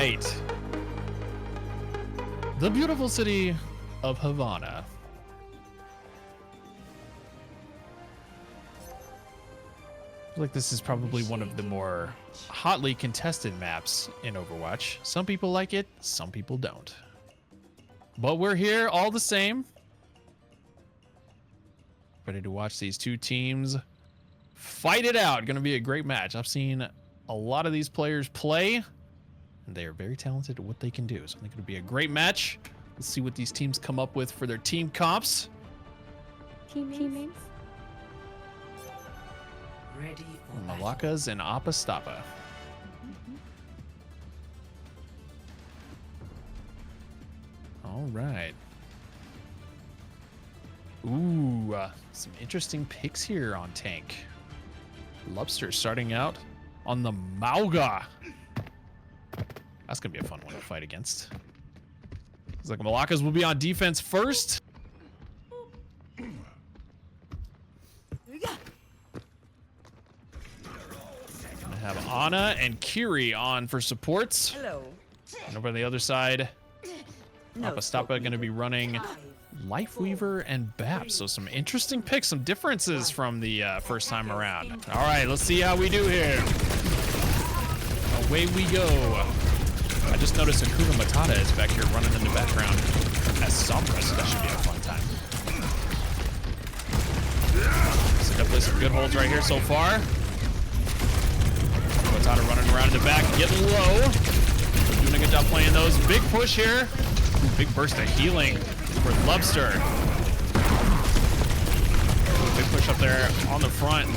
right. The beautiful city of Havana. I feel like this is probably one of the more hotly contested maps in Overwatch. Some people like it, some people don't. But we're here all the same. Ready to watch these two teams fight it out. Gonna be a great match. I've seen a lot of these players play, and they are very talented at what they can do. So I think it'll be a great match. Let's see what these teams come up with for their team comps. Teammates. Ready for Malakas and APPA STOPPA. All right. Ooh, some interesting picks here on tank. Lobster starting out on the Mauga. That's gonna be a fun one to fight against. Looks like Malakas will be on defense first. Gonna have Ana and Kiri on for supports. hello. And over on the other side, APPA STOPPA gonna be running Lifeweaver and BAP. So some interesting picks, some differences from the first time around. All right, let's see how we do here. Away we go. I just noticed Hakuna Matata is back here running in the background as Sombra, so that should be a fun time. So definitely some good holds right here so far. Matata running around in the back, getting low. Doing a good job playing those. Big push here. Big burst of healing for Lobster. Big push up there on the front.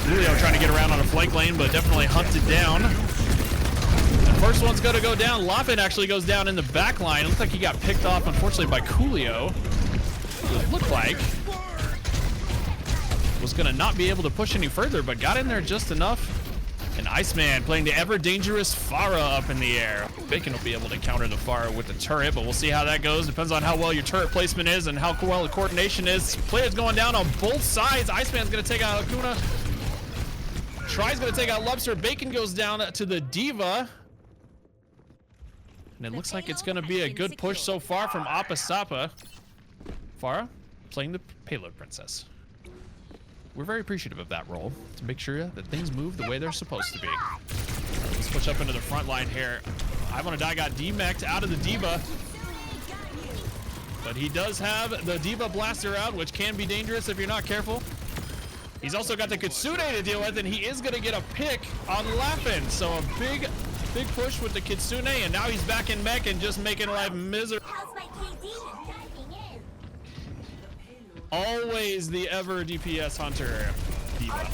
Julio trying to get around on a flank lane, but definitely hunted down. The first one's going to go down. Loppin actually goes down in the back line. It looks like he got picked off, unfortunately, by Coolio. It looked like was going to not be able to push any further, but got in there just enough. And Iceman playing the ever-dangerous Pharah up in the air. Bacon will be able to counter the Pharah with the turret, but we'll see how that goes. Depends on how well your turret placement is and how well the coordination is. Players going down on both sides. Iceman's going to take out Hakuna. Try's going to take out Lobster. Bacon goes down to the Diva. And it looks like it's going to be a good push so far from APPA STOPPA. Pharah playing the payload princess. We're very appreciative of that role to make sure that things move the way they're supposed to be. Let's push up into the front line here. I Wanna Die got demeched out of the Diva. But he does have the Diva blaster out, which can be dangerous if you're not careful. He's also got the Kitsune to deal with, and he is gonna get a pick on Lappin. So a big push with the Kitsune, and now he's back in mech and just making life miserable. Always the ever DPS hunter, Diva.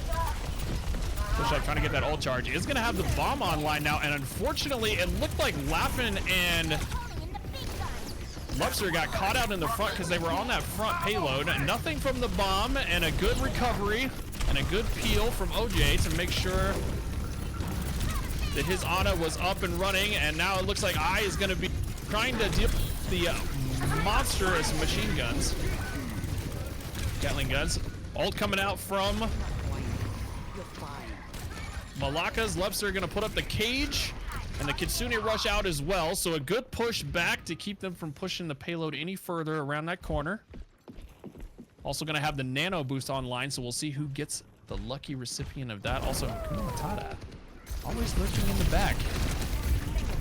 Push up, trying to get that ult charge. Is gonna have the bomb online now, and unfortunately, it looked like Lappin and Lobster got caught out in the front because they were on that front payload. Nothing from the bomb, and a good recovery and a good peel from OJ to make sure that his Ana was up and running. And now it looks like I is gonna be trying to deal with the monstrous machine guns. Gatling guns. Ult coming out from Malakas. Lobster gonna put up the cage, and the Kitsune rush out as well. So a good push back to keep them from pushing the payload any further around that corner. Also gonna have the nano boost online, so we'll see who gets the lucky recipient of that. Also, Matata, always lurking in the back.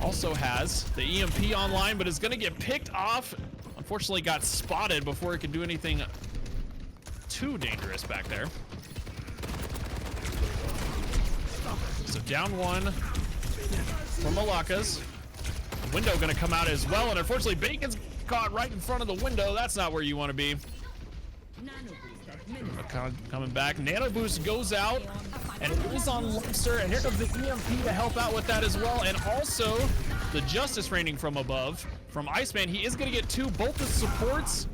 Also has the EMP online, but is gonna get picked off. Unfortunately, got spotted before it could do anything too dangerous back there. So down one from Malakas. Window gonna come out as well, and unfortunately Bacon's caught right in front of the window. That's not where you want to be. Coming back, Nano Boost goes out, and it is on Lobster, and here comes the EMP to help out with that as well, and also the Justice raining from above from Iceman. He is gonna get both the supports,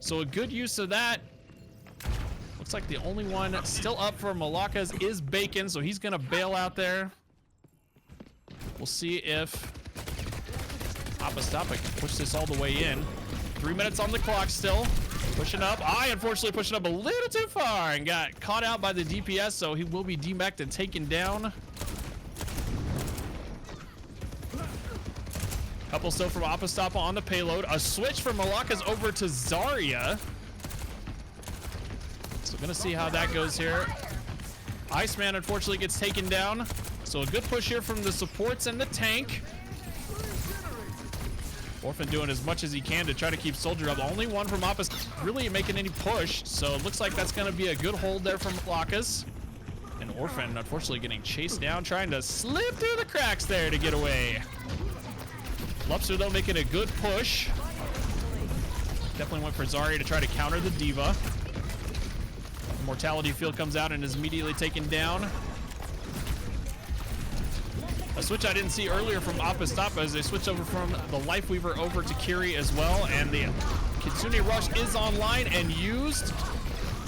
so a good use of that. Looks like the only one still up for Malakas is Bacon, so he's gonna bail out there. We'll see if APPA STOPPA can push this all the way in. 3 minutes on the clock still. Pushing up. Unfortunately pushing up a little too far and got caught out by the DPS, so he will be demeched and taken down. Couple still from APPA on the payload. A switch from Malakas over to Zarya. So gonna see how that goes here. Iceman unfortunately gets taken down. So a good push here from the supports and the tank. Orphan doing as much as he can to try to keep Soldier up. Only one from APPA really making any push. So it looks like that's gonna be a good hold there from Malakas. And Orphan unfortunately getting chased down, trying to slip through the cracks there to get away. Lupster though making a good push. Definitely went for Zarya to try to counter the Diva. Mortality field comes out and is immediately taken down. A switch I didn't see earlier from APPA as they switch over from the Lifeweaver over to Kiri as well, and the Kitsune Rush is online and used.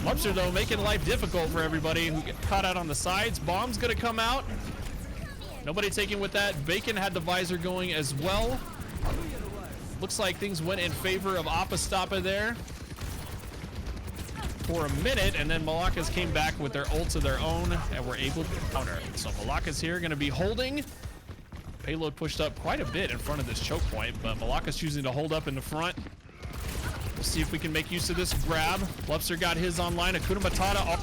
Lupster though making life difficult for everybody who get caught out on the sides. Bomb's gonna come out. Nobody taking with that. Bacon had the visor going as well. Looks like things went in favor of APPA there for a minute, and then Malakas came back with their ults of their own and were able to counter. So Malakas here going to be holding. Payload pushed up quite a bit in front of this choke point, but Malakas choosing to hold up in the front. We'll see if we can make use of this grab. Lupster got his online. Hakuna Matata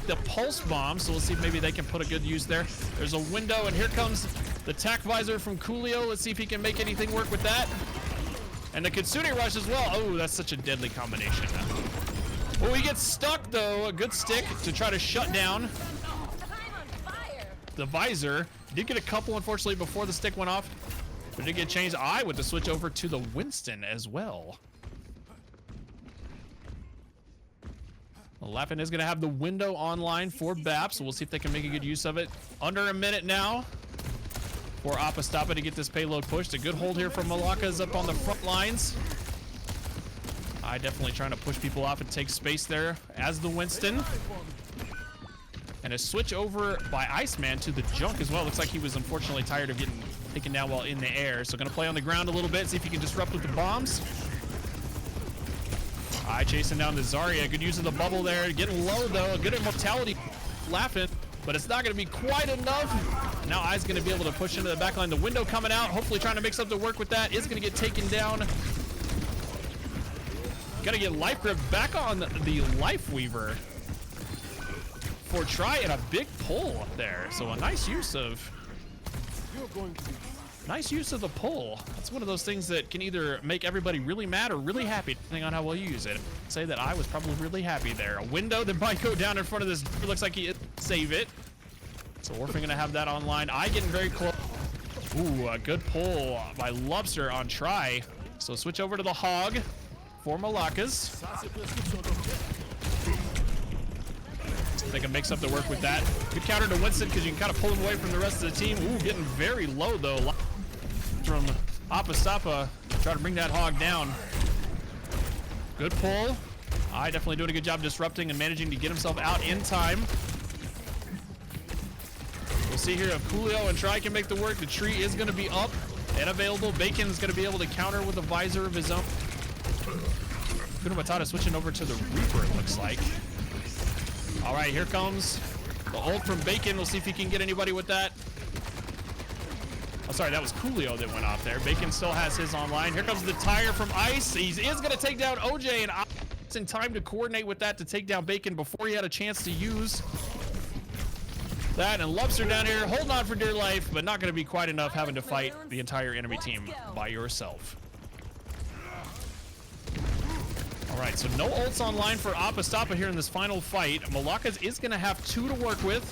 the pulse bomb, so we'll see if maybe they can put a good use there. There's a window, and here comes the tac visor from Coolio. Let's see if he can make anything work with that. And the Kitsune Rush as well. Oh, that's such a deadly combination. Well, he gets stuck though. A good stick to try to shut down the visor. Did get a couple, unfortunately, before the stick went off, but did get changed. With the switch over to the Winston as well. Lappin is going to have the window online for BAP, so we'll see if they can make a good use of it. Under a minute now for APPA to get this payload pushed. A good hold here from Malakas up on the front lines. Definitely trying to push people off and take space there as the Winston. And a switch over by Iceman to the Junk as well. Looks like he was unfortunately tired of getting taken down while in the air. So going to play on the ground a little bit, see if he can disrupt with the bombs. Chasing down the Zarya. Good use of the bubble there. Getting low though. Good immortality. Laughing, but it's not going to be quite enough. Now I's going to be able to push into the backline. The window coming out. Hopefully trying to make something work with that. Is going to get taken down. Got to get Life Grip back on the Lifeweaver for try and a big pull up there. So a nice use of the pull. It's one of those things that can either make everybody really mad or really happy, depending on how well you use it. I'd say that I was probably really happy there. A window that might go down in front of this. Looks like he save it. So Orphan gonna have that online. Getting very close. Ooh, a good pull by Lupster on try. So switch over to the Hog for Malakas. They can make something work with that. Good counter to Winston because you can kind of pull him away from the rest of the team. Ooh, getting very low though from APPA. Try to bring that Hog down. Good pull. Definitely doing a good job disrupting and managing to get himself out in time. We'll see here if Coolio and Try can make the work. The tree is going to be up and available. Bacon is going to be able to counter with a visor of his own. Hakuna Matata switching over to the Reaper, it looks like. All right, here comes the ult from Bacon. We'll see if he can get anybody with that. Oh, sorry, that was Coolio that went off there. Bacon still has his online. Here comes the tire from Ice. He is going to take down OJ, and it's in time to coordinate with that to take down Bacon before he had a chance to use that. And Lupster down here holding on for dear life, but not going to be quite enough having to fight the entire enemy team by yourself. All right, so no ults online for APPA here in this final fight. Malakas is going to have 2 to work with.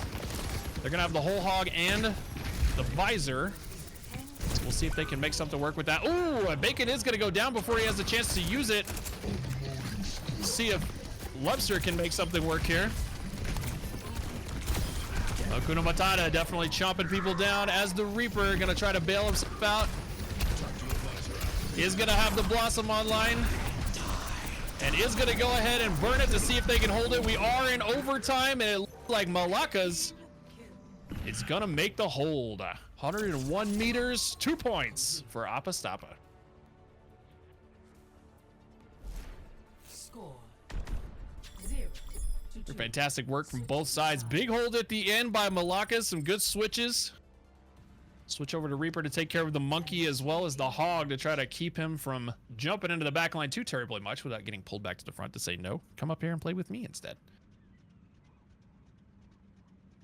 They're going to have the whole Hog and the visor. So we'll see if they can make something work with that. Ooh, Bacon is going to go down before he has a chance to use it. See if Lupster can make something work here. Hakuna Matata definitely chomping people down as the Reaper going to try to bail himself out. He is going to have the Blossom online. And is going to go ahead and burn it to see if they can hold it. We are in overtime, and it looks like Malakas is going to make the hold. 101 meters, 2 points for APPA. Score 0-2. Fantastic work from both sides. Big hold at the end by Malakas. Some good switches. Switch over to Reaper to take care of the monkey as well as the hog to try to keep him from jumping into the back line too terribly much without getting pulled back to the front to say, no, come up here and play with me instead.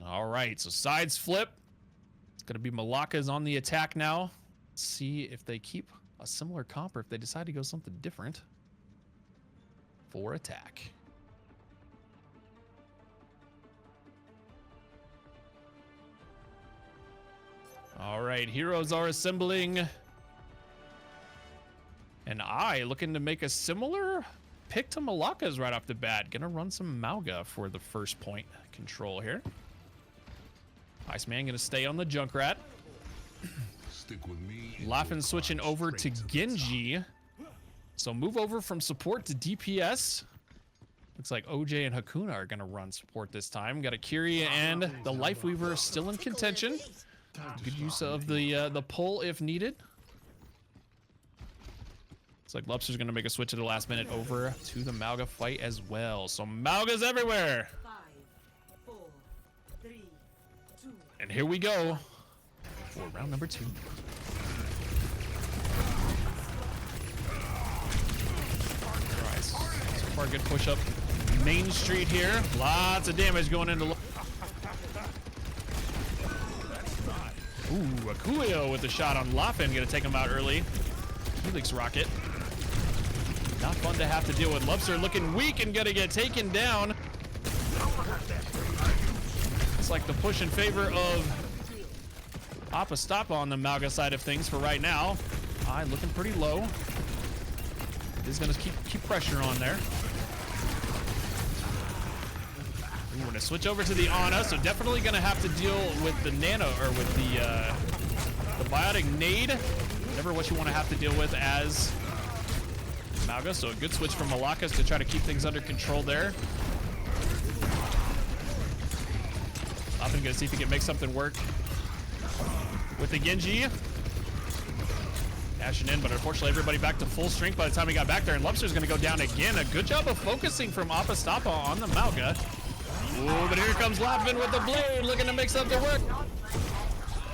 All right, so sides flip. It's going to be Malakas on the attack now. Let's see if they keep a similar comp or if they decide to go something different for attack. All right, heroes are assembling. And I looking to make a similar pick to Malakas right off the bat. Gonna run some Malga for the first point control here. Iceman gonna stay on the Junkrat. Stick with me. Laffin switching over to Genji. So move over from support to DPS. Looks like OJ and Hakuna are gonna run support this time. Got a Kyria and the Lifeweaver still in contention. Good use of the pull if needed. Looks like Lupster's gonna make a switch at the last minute over to the Malga fight as well. So Malga's everywhere. 5, 4, 3, 2. And here we go for round number 2. Alright, so far good push up Main Street here. Lots of damage going into. Ooh, Akulio with the shot on Laffin, gonna take him out early. Helix Rocket. Not fun to have to deal with. Lubster looking weak and gonna get taken down. It's like the push in favor of APPA STOPPA on the Malga side of things for right now. Eye looking pretty low. He's gonna keep pressure on there. We're gonna switch over to the Ana, so definitely gonna have to deal with the nano or with the biotic nade. Never what you want to have to deal with as Malga. So a good switch from Malakas to try to keep things under control there. I'm gonna see if he can make something work with the Genji. Dashing in, but unfortunately everybody back to full strength by the time he got back there, and Lubster's gonna go down again. A good job of focusing from APPA STOPPA on the Malga. Ooh, but here comes Laffin with the blade, looking to make something work.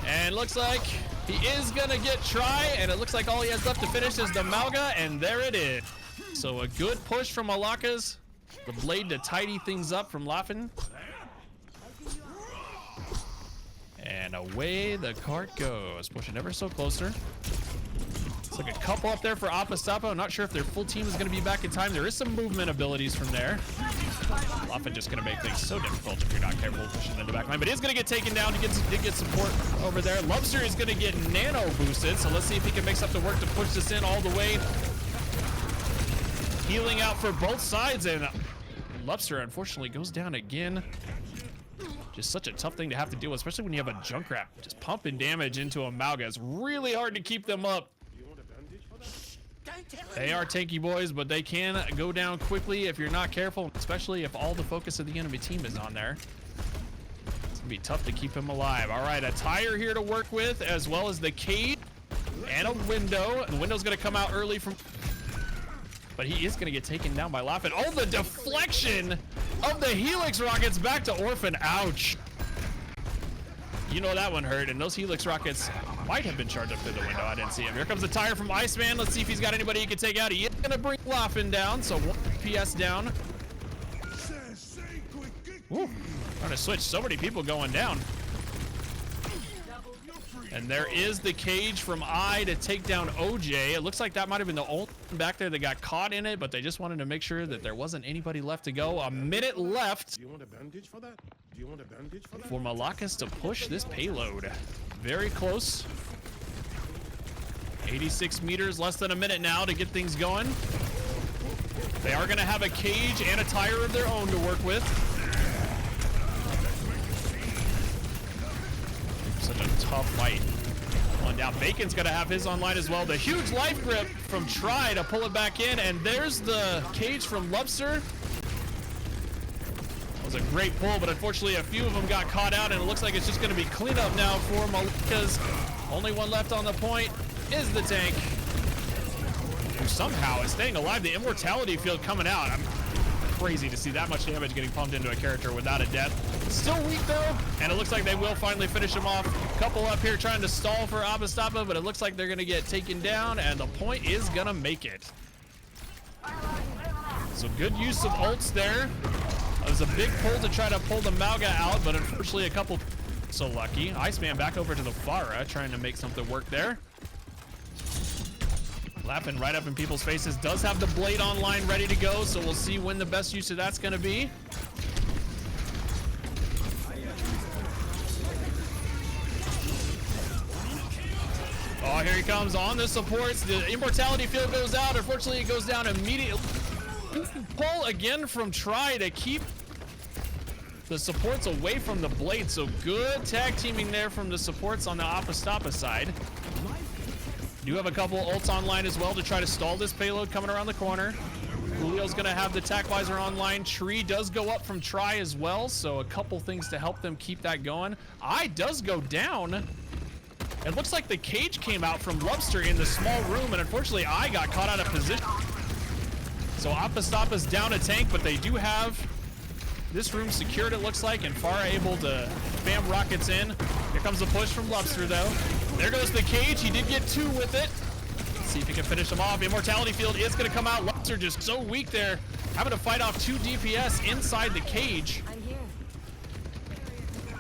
And looks like he is gonna get try, and it looks like all he has left to finish is the Malga, and there it is. So a good push from Malakas. The blade to tidy things up from Laffin. And away the cart goes, pushing ever so closer. It's like a couple up there for APPA STOPPA. I'm not sure if their full team is going to be back in time. There is some movement abilities from there. Laffin just going to make things so difficult if you're not careful pushing into the back line. But he's going to get taken down. He did get support over there. Lubster is going to get nano boosted. So let's see if he can make something work to push this in all the way. Healing out for both sides. And Lubster unfortunately goes down again. Just such a tough thing to have to deal with, especially when you have a Junkrat just pumping damage into a Malga. It's really hard to keep them up. They are tanky boys, but they can go down quickly if you're not careful, especially if all the focus of the enemy team is on there. It's gonna be tough to keep him alive. All right, a tire here to work with, as well as the cage and a window. The window's gonna come out early from, but he is gonna get taken down by Laffin. Oh, the deflection of the Helix Rockets back to Orphan. Ouch. You know that one hurt, and those Helix Rockets might have been charged up through the window. I didn't see him. Here comes the tire from Iceman. Let's see if he's got anybody he can take out. He is going to bring Laffin down, so 1 PS down. Woo. Trying to switch. So many people going down. And there is the cage from I to take down OJ. It looks like that might have been the only one back there that got caught in it, but they just wanted to make sure that there wasn't anybody left to go. A minute left. Do you want a bandage for that? Do you want a bandage for that? For Malakas to push this payload. Very close. 86 meters, less than a minute now to get things going. They are going to have a cage and a tire of their own to work with. Such a tough fight. One down. Bacon's going to have his online as well. The huge life grip from Try to pull it back in, and there's the cage from Lubster. Was a great pull, but unfortunately a few of them got caught out, and it looks like it's just going to be cleanup now for Malakas. Only one left on the point is the tank, who somehow is staying alive. The immortality field coming out. crazy to see that much damage getting pumped into a character without a death. Still weak though, and it looks like they will finally finish him off. Couple up here trying to stall for APPA, but it looks like they're gonna get taken down, and the point is gonna make it. So good use of ults there. It was a big pull to try to pull the Malga out, but unfortunately a couple so lucky. Iceman back over to the Pharah, trying to make something work there. Lapping right up in people's faces. Does have the blade online ready to go, so we'll see when the best use of that's gonna be. Oh, here he comes on the supports. The immortality field goes out. Unfortunately, it goes down immediately. Pull again from Try to keep the supports away from the blade. So good tag teaming there from the supports on the APPA side. Do have a couple ults online as well to try to stall this payload coming around the corner. Julio's gonna have the tac visor online. Tree does go up from Try as well, so a couple things to help them keep that going. Eye does go down. It looks like the cage came out from Lobster in the small room, and unfortunately Eye got caught out of position. So APPA's down a tank, but they do have this room secured, it looks like, and Pharah able to spam rockets in. Here comes the push from Lobster, though. There goes the cage. He did get 2 with it. Let's see if he can finish him off. Immortality field is going to come out. Lobster just so weak there, having to fight off 2 DPS inside the cage.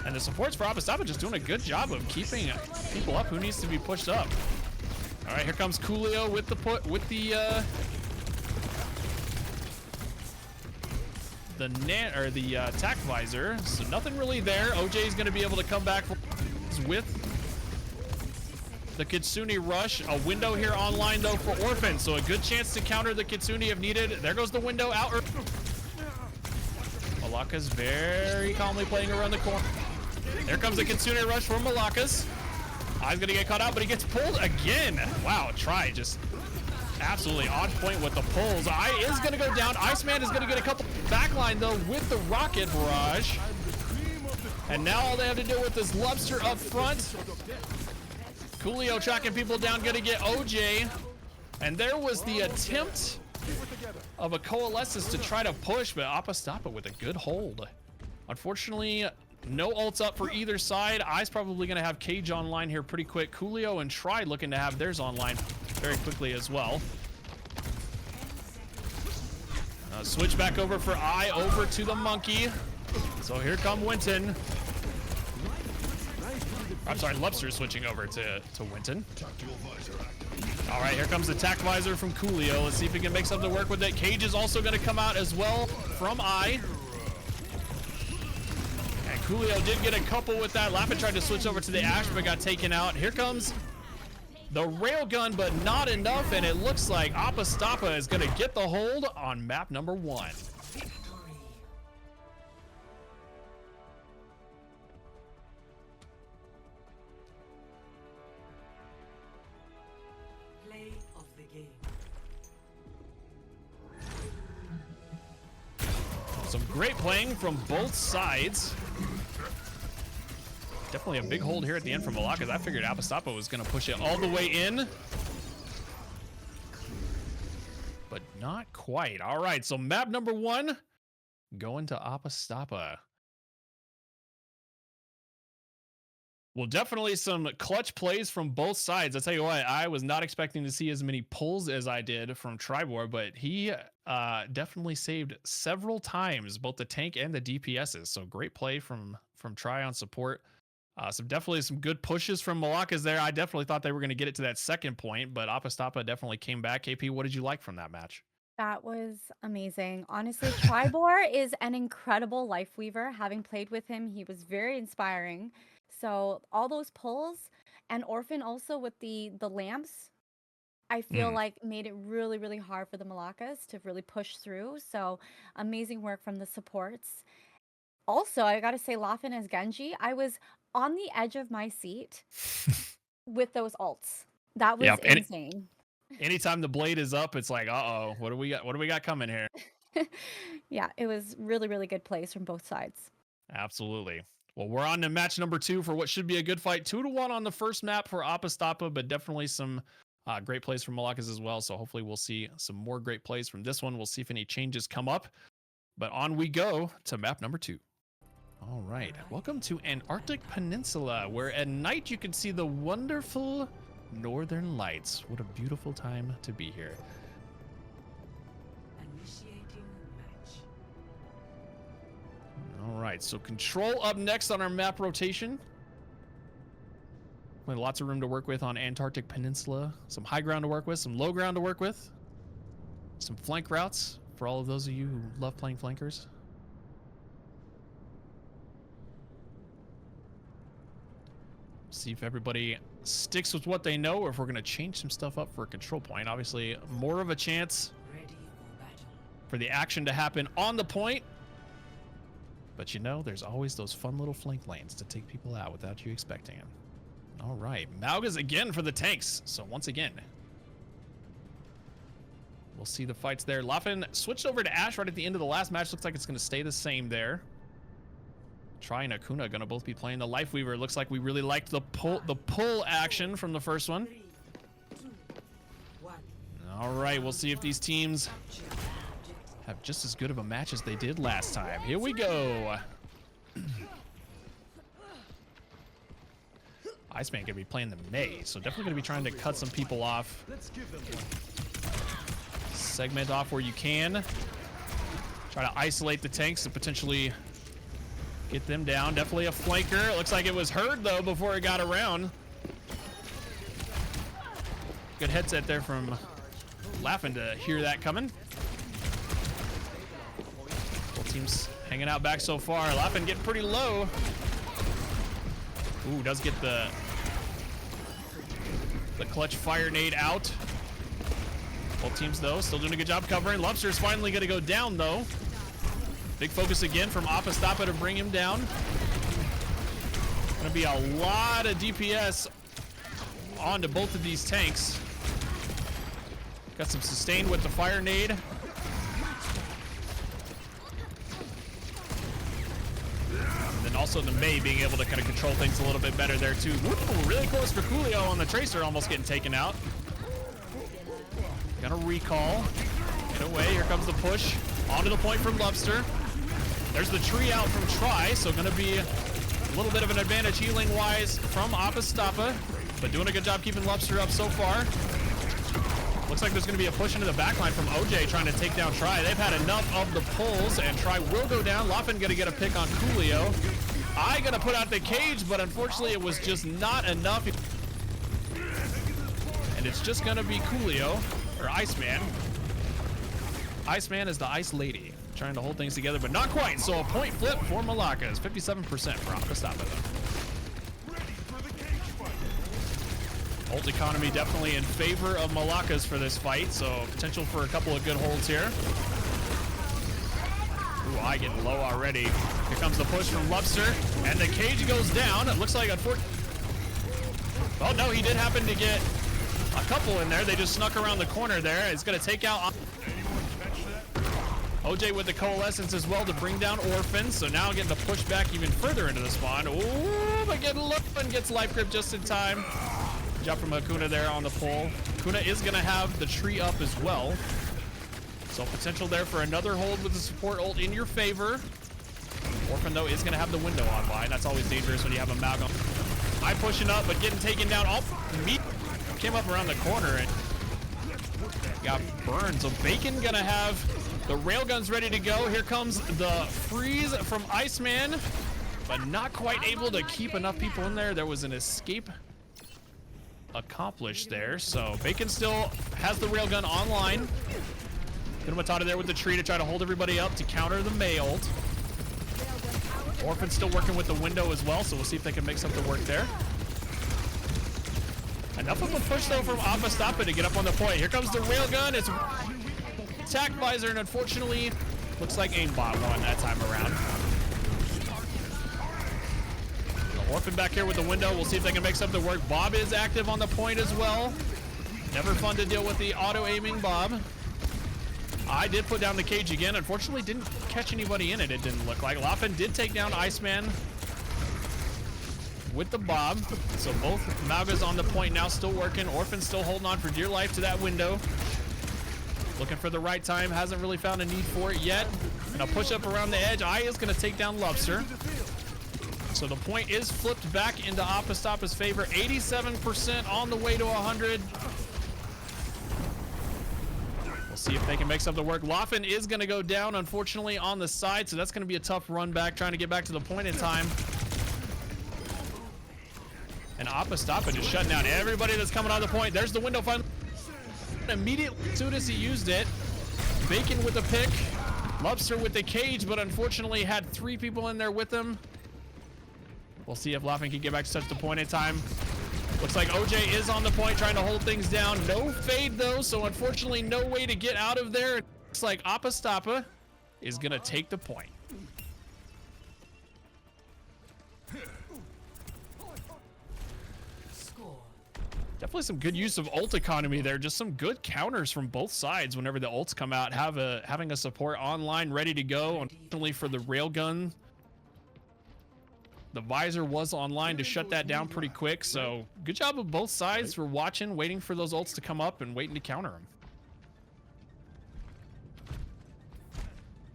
And the supports for APPA just doing a good job of keeping people up who needs to be pushed up. All right, here comes Coolio with the tac visor. So nothing really there. OJ is going to be able to come back with the Kitsune rush. A window here online though for Orphan, so a good chance to counter the Kitsune if needed. There goes the window out. Malaka's very calmly playing around the corner. There comes the Kitsune rush from Malaka's. Eye's gonna get caught out, but he gets pulled again. Wow, Try just absolutely on point with the pulls. Eye is gonna go down. Iceman is gonna get a couple backline though with the rocket barrage. And now all they have to deal with is Lobster up front. Coolio tracking people down, gonna get OJ. And there was the attempt of a Coalescence to try to push, but APPA with a good hold. Unfortunately, no ults up for either side. Eye's probably gonna have Cage online here pretty quick. Coolio and Try looking to have theirs online very quickly as well. Switch back over for Eye over to the Monkey. So here come Winton. I'm sorry, Lobster switching over to Winton. All right, here comes the tac visor from Coolio. Let's see if he can make something work with it. Cage is also going to come out as well from Eye. And Coolio did get a couple with that. Lappin tried to switch over to the Ash, but got taken out. Here comes the railgun, but not enough, and it looks like APPA is going to get the hold on map number 1. Play of the game. Some great playing from both sides. Definitely a big hold here at the end from Malakas. I figured APPA was going to push it all the way in. But not quite. All right, so map number 1 going to APPA. Well, definitely some clutch plays from both sides. I'll tell you what, I was not expecting to see as many pulls as I did from Tribor, but he definitely saved several times, both the tank and the DPSs. So great play from Try on support. Definitely some good pushes from Malakas there. I definitely thought they were going to get it to that second point, but APPA definitely came back. KP, what did you like from that match? That was amazing. Honestly, Tribor is an incredible life weaver. Having played with him, he was very inspiring. So all those pulls, and Orphan also with the lamps, I feel like made it really, really hard for the Malakas to really push through. So amazing work from the supports. Also, I gotta say, Laughin as Genji, I was on the edge of my seat with those ults. That was insane. Anytime the blade is up, it's like, uh-oh, what do we got? What do we got coming here? Yeah, it was really, really good plays from both sides. Absolutely. Well, we're on to match number 2 for what should be a good fight. 2-1 on the first map for APPA, but definitely some great plays from Malakas as well. So hopefully we'll see some more great plays from this one. We'll see if any changes come up. But on we go to map number 2. All right, welcome to Antarctic Peninsula, where at night you can see the wonderful northern lights. What a beautiful time to be here. Initiating match. All right, so control up next on our map rotation. Lots of room to work with on Antarctic Peninsula. Some high ground to work with, some low ground to work with. Some flank routes for all of those of you who love playing flankers. See if everybody sticks with what they know, or if we're going to change some stuff up for a control point. Obviously, more of a chance Ready for battle. for the action to happen on the point. But you know, there's always those fun little flank lanes to take people out without you expecting it. All right, MALAKAS again for the tanks. So once again, we'll see the fights there. Laffen switched over to Ashe right at the end of the last match. Looks like it's going to stay the same there. Try and Akuna going to both be playing the Lifeweaver. Looks like we really liked the pull action from the first one. 3, 2, 1. All right, we'll see if these teams have just as good of a match as they did last time. Here we go. Iceman gonna be playing the May, so definitely gonna be trying to cut some people off. Segment off where you can. Try to isolate the tanks and potentially get them down. Definitely a flanker. It looks like it was heard though before it got around. Good headset there from Laffen to hear that coming. Both teams hanging out back so far. Laffen getting pretty low. Ooh, does get the clutch fire nade out. Both teams though still doing a good job covering. Lobster's finally gonna go down though. Big focus again from APPA STOPPA to bring him down. Gonna be a lot of DPS onto both of these tanks. Got some sustain with the fire nade. And then also the May being able to kind of control things a little bit better there too. Ooh, really close for Coolio on the Tracer, almost getting taken out. Gonna recall. Get away, here comes the push. Onto the point from Lobster. There's the tree out from Try, so gonna be a little bit of an advantage healing wise from APPA STOPPA, but doing a good job keeping Lobster up so far. Looks like there's going to be a push into the backline from OJ trying to take down Try. They've had enough of the pulls, and Try will go down. Laffen going to get a pick on Coolio. I going to put out the cage, but unfortunately it was just not enough. And it's just going to be Coolio, or Iceman. Iceman is the Ice Lady, trying to hold things together, but not quite. So a point flip for Malakas. 57% for APPA STOPPA though. Ult economy definitely in favor of Malakas for this fight, so potential for a couple of good holds here. Ooh, I getting low already. Here comes the push from Lobster, and the cage goes down. It looks like oh no, he did happen to get a couple in there. They just snuck around the corner there. It's gonna take out OJ with the coalescence as well to bring down Orphan. So now getting the push back even further into the spawn. Ooh, but getting low and gets life grip just in time. Job from Akuna there on the pole. Akuna is going to have the tree up as well. So potential there for another hold with the support ult in your favor. Orphan, though, is going to have the window online. That's always dangerous when you have a Malcolm. Eye pushing up, but getting taken down. Oh, meat came up around the corner and got burned. So Bacon going to have the railguns ready to go. Here comes the freeze from Iceman, but not quite able to keep enough people in there. There was an escape accomplished there, so Bacon still has the railgun online. Get him Matata there with the tree to try to hold everybody up to counter the May ult. Orphan's still working with the window as well, so we'll see if they can make something work there. Enough of a push though from APPA STOPPA to get up on the point. Here comes the railgun. It's attack visor, and unfortunately looks like aimbot won that time around. Orphan back here with the window. We'll see if they can make something work. Bob is active on the point as well. Never fun to deal with the auto-aiming Bob. I did put down the cage again. Unfortunately, didn't catch anybody in it, it didn't look like. Laffen did take down Iceman with the Bob. So both Malgas on the point now, still working. Orphan still holding on for dear life to that window. Looking for the right time, hasn't really found a need for it yet. And a push up around the edge. Aya's gonna take down Lobster. So the point is flipped back into APPA's favor. 87% on the way to 100. We'll see if they can make something work. Laughlin is gonna go down, unfortunately, on the side. So that's gonna be a tough run back, trying to get back to the point in time. And APPA just shutting down everybody that's coming on the point. There's the window finally. Immediately, as soon as he used it, Bacon with the pick, Lobster with the cage, but unfortunately had 3 people in there with him. We'll see if Laughlin can get back to touch the point in time. Looks like OJ is on the point, trying to hold things down. No fade though, so unfortunately no way to get out of there. Looks like APPA is gonna take the point. Definitely some good use of ult economy there. Just some good counters from both sides whenever the ults come out. Having a support online ready to go. Unfortunately for the railgun, the visor was online to shut that down pretty quick. So good job of both sides for watching, waiting for those ults to come up and waiting to counter them.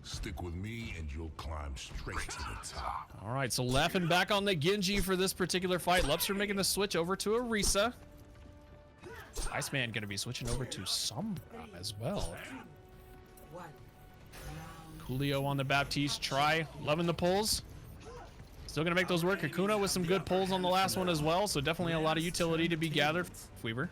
Stick with me and you'll climb straight to the top. All right, so Laughlin back on the Genji for this particular fight. Lobster making the switch over to Orisa. Iceman gonna be switching over to Sombra as well. Julio on the Baptiste. Try, loving the pulls. Still gonna make those work. Hakuna with some good pulls on the last one as well, so definitely a lot of utility to be gathered. Weaver.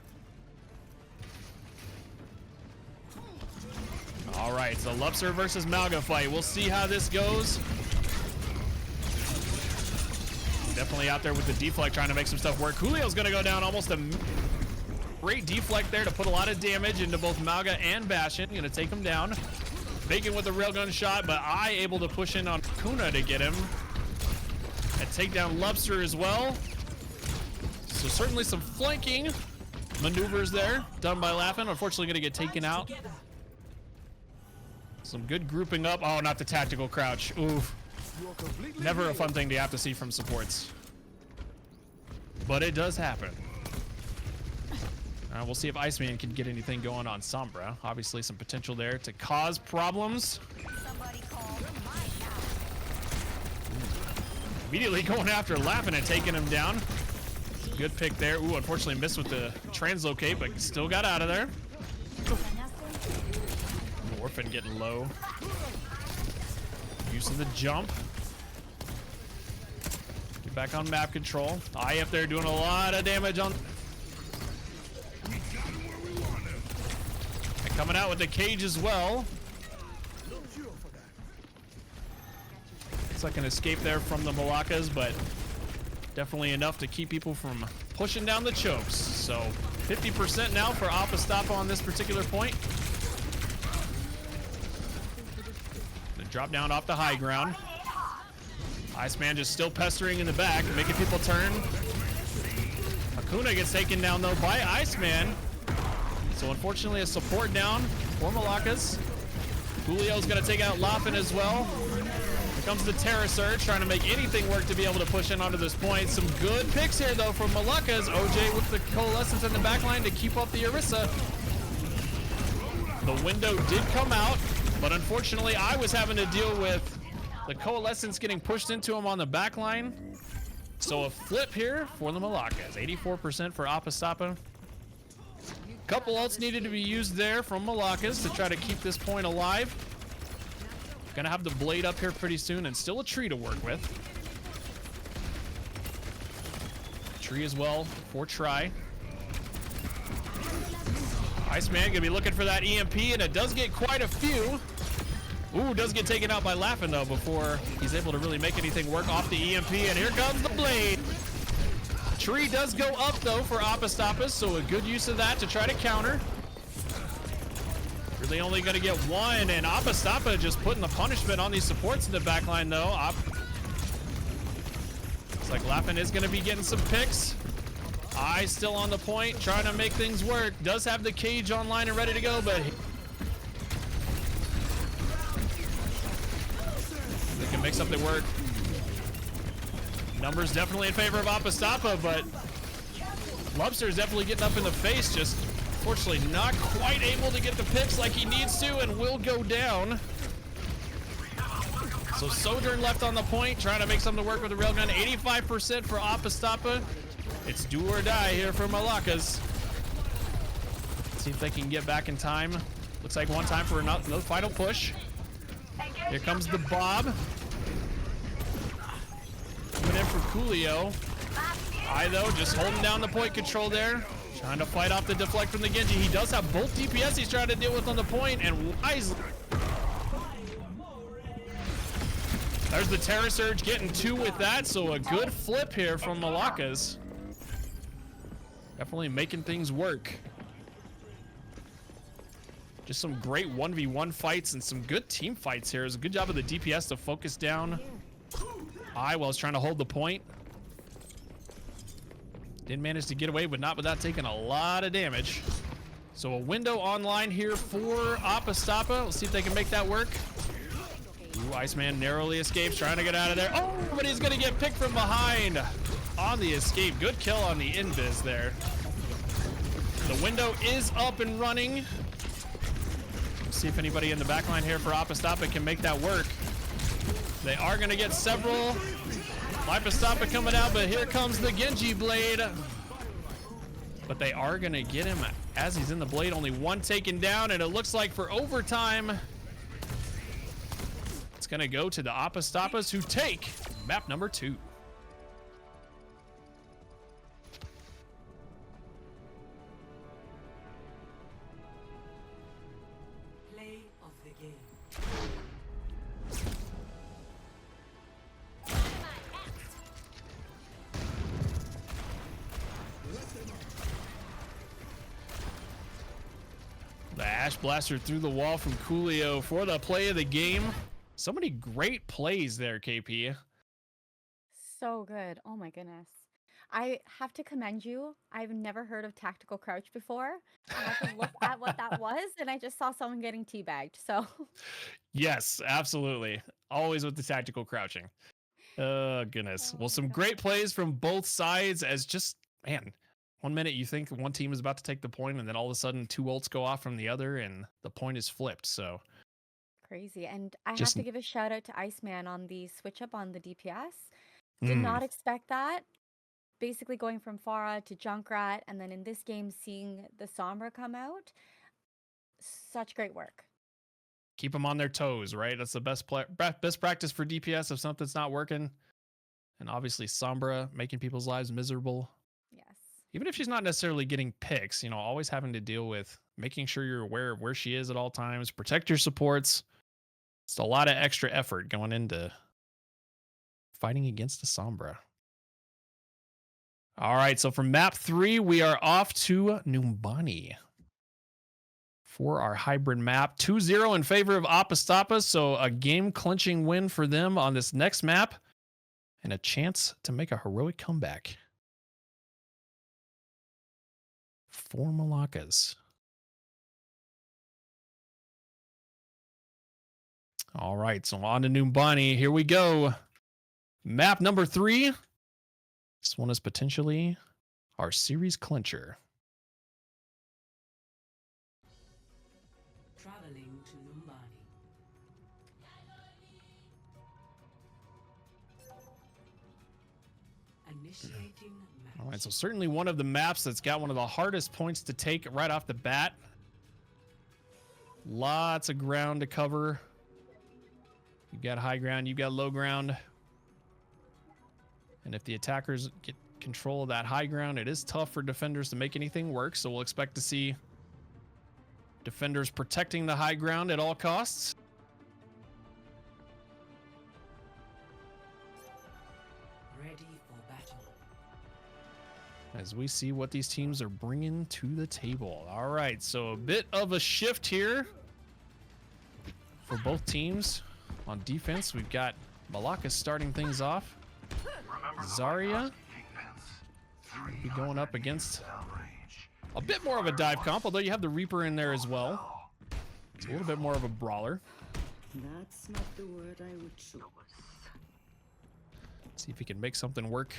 All right, so Lobster versus Malga fight. We'll see how this goes. Definitely out there with the deflect, trying to make some stuff work. Julio's gonna go down almost a great deflect there to put a lot of damage into both Malga and Bastion. Gonna take him down. Bacon with a railgun shot, but I able to push in on Kuna to get him. And take down Lobster as well. So certainly some flanking maneuvers there done by Laughlin. Unfortunately gonna get taken out. Some good grouping up. Oh, not the tactical crouch. Oof. Never a fun thing to have to see from supports. But it does happen. We'll see if Iceman can get anything going on Sombra. Obviously some potential there to cause problems. Immediately going after Laughlin and taking him down. Good pick there. Ooh, unfortunately missed with the translocate, but still got out of there. Orphan getting low. Use of the jump. Get back on map control. Eye up there doing a lot of damage on. And coming out with the cage as well. Looks like an escape there from the Malakas, but definitely enough to keep people from pushing down the chokes. So 50% now for APPA on this particular point. Drop down off the high ground. Iceman just still pestering in the back, making people turn. Hakuna gets taken down though by Iceman. So unfortunately a support down for Malakas. Julio's gonna take out Laughlin as well. Here comes the Terra Surge, trying to make anything work to be able to push in onto this point. Some good picks here though from Malakas. OJ with the Coalescence in the back line to keep up the Orisa. The window did come out. But unfortunately, I was having to deal with the Coalescence getting pushed into him on the back line. So a flip here for the Malakas. 84% for APPA. Couple ults needed to be used there from Malakas to try to keep this point alive. Gonna have the blade up here pretty soon and still a tree to work with. Tree as well for try. Iceman gonna be looking for that EMP, and it does get quite a few. Ooh, does get taken out by Laughlin though before he's able to really make anything work off the EMP, and here comes the blade. Tree does go up though for APPA, so a good use of that to try to counter. Really only gonna get one, and APPA just putting the punishment on these supports in the backline though. Looks like Laughlin is gonna be getting some picks. Eye still on the point, trying to make things work. Does have the cage online and ready to go, but they can make something work. Numbers definitely in favor of APPA, but Lobster is definitely getting up in the face, just Unfortunately, not quite able to get the picks like he needs to and will go down. So Sojourn left on the point, trying to make something work with the railgun. 85% for APPA. It's do or die here for Malakas. See if they can get back in time. Looks like one time for another final push. Here comes the Bob. Coming in for Coolio. though, just holding down the point control there. Trying to fight off the deflect from the Genji. He does have both DPS he's trying to deal with on the point, and wisely. There's the Terror Surge getting 2 with that, so a good flip here from Malakas. Definitely making things work. Just some great 1v1 fights and some good team fights here. It was a good job of the DPS to focus down while he's trying to hold the point. Didn't manage to get away, but not without taking a lot of damage. So a window online here for APPA. Let's see if they can make that work. Ooh, Iceman narrowly escapes, trying to get out of there. Oh, but he's gonna get picked from behind on the escape. Good kill on the invis there. The window is up and running. Let's see if anybody in the backline here for APPA can make that work. They are gonna get several. APPA coming out, but here comes the Genji blade. But they are gonna get him as he's in the blade. Only one taken down, and it looks like for overtime, it's gonna go to the APPA who take map number 2. Play of the game. The Ash Blaster through the wall from Coolio for the play of the game. So many great plays there, KP. So good. Oh my goodness. I have to commend you. I've never heard of tactical crouch before. I had to look at what that was, and I just saw someone getting teabagged. So Yes, absolutely. Always with the tactical crouching. Oh, goodness. Well, some great plays from both sides as just, man, 1 minute you think one team is about to take the point, and then all of a sudden 2 ults go off from the other, and the point is flipped. So crazy. And I Just- have to give a shout out to Iceman on the switch up on the DPS. Did not expect that. Basically going from Pharah to Junkrat, and then in this game seeing the Sombra come out. Such great work. keep them on their toes, right? That's the best practice for DPS if something's not working. And obviously Sombra making people's lives miserable. Yes. Even if she's not necessarily getting picks, you know, always having to deal with making sure you're aware of where she is at all times, protect your supports. It's a lot of extra effort going into fighting against the Sombra. All right, so from map 3, we are off to Numbani for our hybrid map. 2-0 in favor of APPA, so a game-clinching win for them on this next map and a chance to make a heroic comeback for Malakas. All right, so on to Numbani. Here we go. Map number 3. This one is potentially our series clincher. Traveling to Numbani. Initiating match. All right, so certainly one of the maps that's got one of the hardest points to take right off the bat. Lots of ground to cover. You've got high ground, you've got low ground. And if the attackers get control of that high ground, it is tough for defenders to make anything work. So we'll expect to see defenders protecting the high ground at all costs. Ready for battle. As we see what these teams are bringing to the table. All right, so a bit of a shift here for both teams. On defense, we've got Malakas starting things off. Zarya will be going up against a bit more of a dive comp, although you have the Reaper in there as well. It's a little bit more of a brawler. That's not the word I would choose. See if he can make something work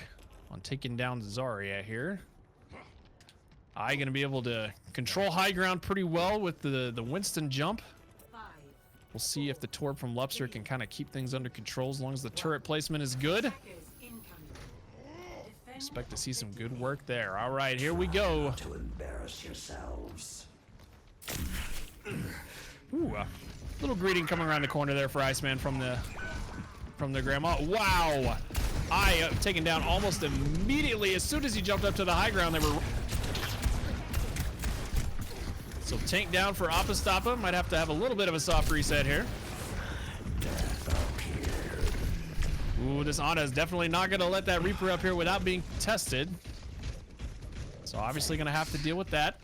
on taking down Zarya here. I gonna be able to control high ground pretty well with the Winston jump. We'll see if the Torb from Lupster can kind of keep things under control as long as the turret placement is good. Expect to see some good work there. All right, here we go. To embarrass yourselves. Ooh, little greeting coming around the corner there for Iceman from the grandma. Wow, taken down almost immediately as soon as he jumped up to the high ground. They were so tank down for APPA STOPPA. Might have to have a little bit of a soft reset here. Ooh, this Ana is definitely not gonna let that Reaper up here without being tested. So obviously gonna have to deal with that.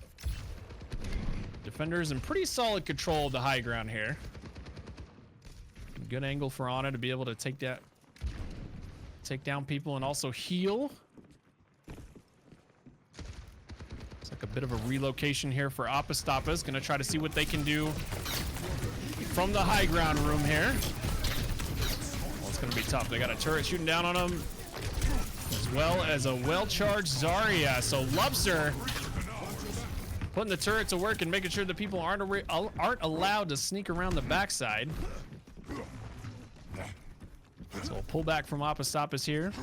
Defenders in pretty solid control of the high ground here. Good angle for Ana to be able to take down people and also heal. It's like a bit of a relocation here for APPA STOPPA. Is gonna try to see what they can do from the high ground room here. Well, it's gonna be tough. They got a turret shooting down on them, as well as a well-charged Zarya. So Lupster putting the turret to work and making sure that people aren't allowed to sneak around the backside. So we'll pull back from APPA STOPPA's here.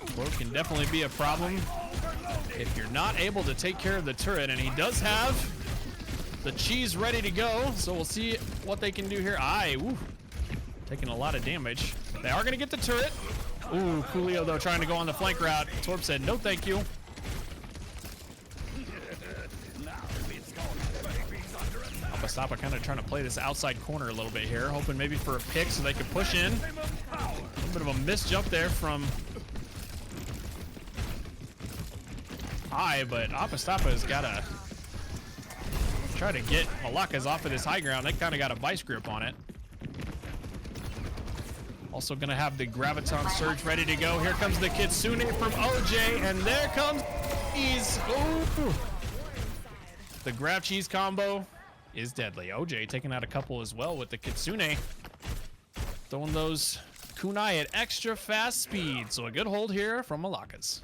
Torb can definitely be a problem if you're not able to take care of the turret, and he does have the cheese ready to go. So we'll see what they can do here. Taking a lot of damage. They are gonna get the turret. Ooh, Coolio though trying to go on the flank route. Torb said no thank you. APPA STOPPA kind of trying to play this outside corner a little bit here, hoping maybe for a pick so they can push in. A little bit of a missed jump there from but APPA STOPPA has got to try to get Malakas off of this high ground. They kind of got a vice grip on it. Also going to have the Graviton Surge ready to go. Here comes the Kitsune from OJ, and there comes Cheese. Ooh. The grab cheese combo is deadly. OJ taking out a couple as well with the Kitsune. Throwing those kunai at extra fast speed. So a good hold here from Malakas.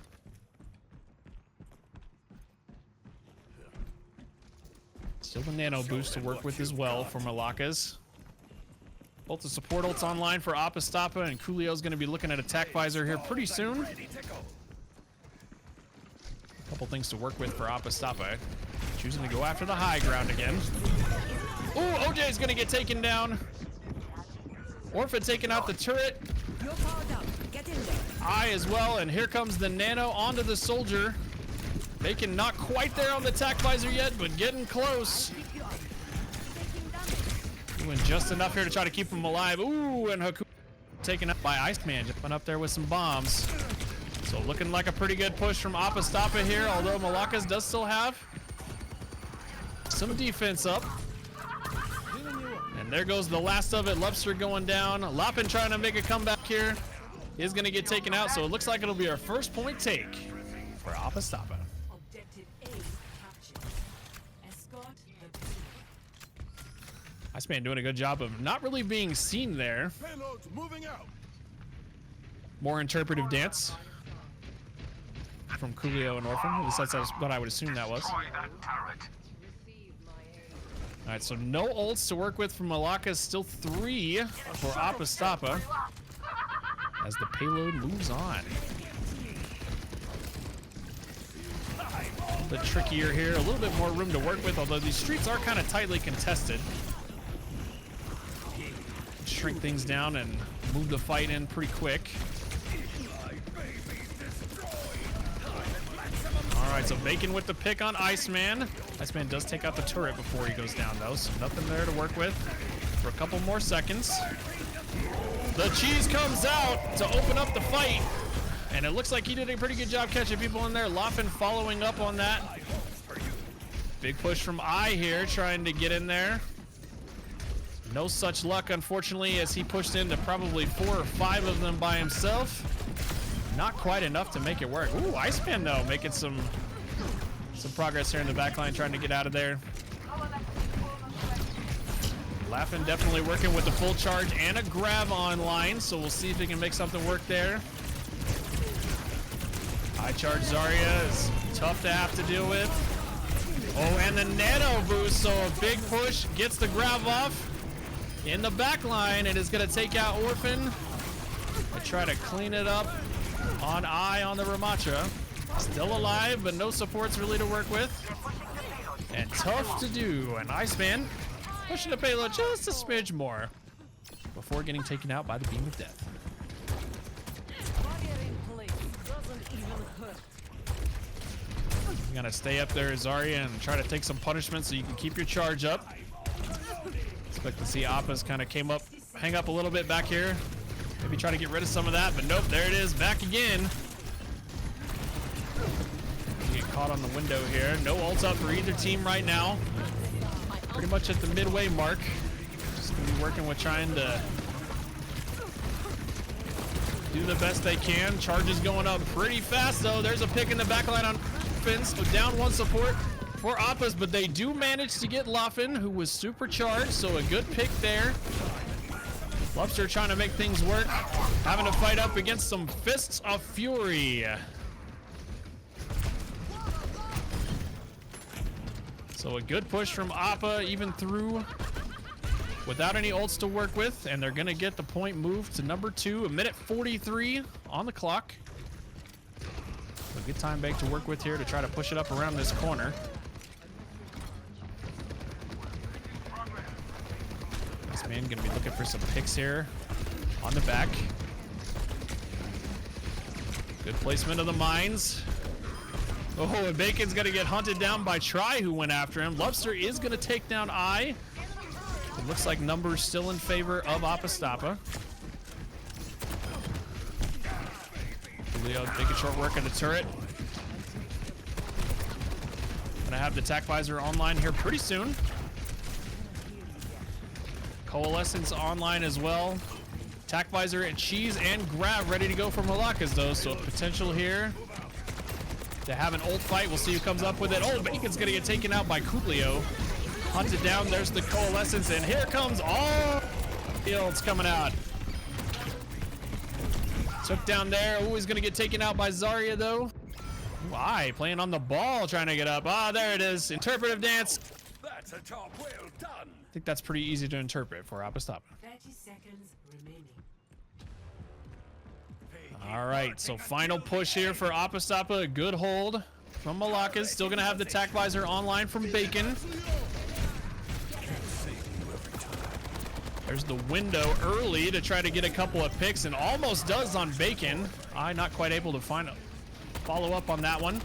Still the nano boost to work with as well for Malakas. Both the support ults online for APPA STOPPA, and Coolio's going to be looking at attack visor here pretty soon. A couple things to work with for APPA STOPPA. Choosing to go after the high ground again. Ooh, OJ's going to get taken down. Orpha taking out the turret. As well, and here comes the nano onto the soldier. Making not quite there on the attack visor yet, but getting close. Doing just enough here to try to keep him alive. Ooh, and Haku taken up by Iceman, jumping up there with some bombs. So looking like a pretty good push from APPA STOPPA here, although Malakas does still have some defense up. And there goes the last of it. Lupster going down. Lopin trying to make a comeback here. Is going to get taken out, so it looks like it'll be our first point take for APPA STOPPA. Objective A captured. Escort the team. Iceman doing a good job of not really being seen there. Payloads moving out. More interpretive dance from Coolio and Orphan. At least that's what I would assume that was. All right, so no ults to work with from Malakas. Still 3 for APPA STOPPA as the payload moves on. A bit trickier here, a little bit more room to work with, although these streets are kind of tightly contested. Shrink things down and move the fight in pretty quick. All right, so Bacon with the pick on Iceman. Iceman does take out the turret before he goes down, though, so nothing there to work with for a couple more seconds. The cheese comes out to open up the fight, and it looks like he did a pretty good job catching people in there. Loffin following up on that. Big push from here, trying to get in there. No such luck, unfortunately, as he pushed into probably 4 or 5 of them by himself. Not quite enough to make it work. Ooh, Iceman, though, making some progress here in the backline, trying to get out of there. Laughin definitely working with the full charge and a grab online, so we'll see if he can make something work there. High charge Zarya is tough to have to deal with. Oh, and the nano boost, so a big push, gets the grab off in the back line, and is gonna take out Orphan. I try to clean it up on Eye on the Ramatra. Still alive, but no supports really to work with. And tough to do, and Iceman pushing the payload just a smidge more before getting taken out by the Beam of Death. You gotta stay up there, Zarya, and try to take some punishment so you can keep your charge up. Expect to see Appa's kind of hang up a little bit back here. Maybe try to get rid of some of that, but nope, there it is, back again. Get caught on the window here. No ult up for either team right now. Pretty much at the midway mark. Just gonna be working with trying to do the best they can. Charges going up pretty fast though. There's a pick in the back line on Offense. So down one support for Appas, but they do manage to get Laufin, who was supercharged, so a good pick there. Lobster trying to make things work. Having to fight up against some Fists of Fury. So a good push from APPA, even through without any ults to work with, and they're gonna get the point moved to number 2. 1:43 on the clock. So a good time bank to work with here to try to push it up around this corner. This man gonna be looking for some picks here on the back. Good placement of the mines. Oh, and Bacon's gonna get hunted down by Try, who went after him. Lobster is gonna take down Eye. It looks like numbers still in favor of Stoppa. Leo making short work of the turret. Gonna have the attack visor online here pretty soon. Coalescence online as well. Attack visor and cheese and grab ready to go for MALAKAS though, so potential here to have an ult fight. We'll see who comes up with it. Oh, Bacon's gonna get taken out by Coolio. Hunted down, there's the Coalescence, and here comes all the ults coming out. Took down there. Oh, he's gonna get taken out by Zarya though. Why? Playing on the ball, trying to get up. Ah, there it is. Interpretive dance. That's a job well done. I think that's pretty easy to interpret for Stoppa. 30 seconds remaining. All right, so final push here for Stoppa. A good hold from MALAKAS. Still gonna have the attack visor online from Bacon. There's the window early to try to get a couple of picks, and almost does on Bacon. Not quite able to follow up on that one.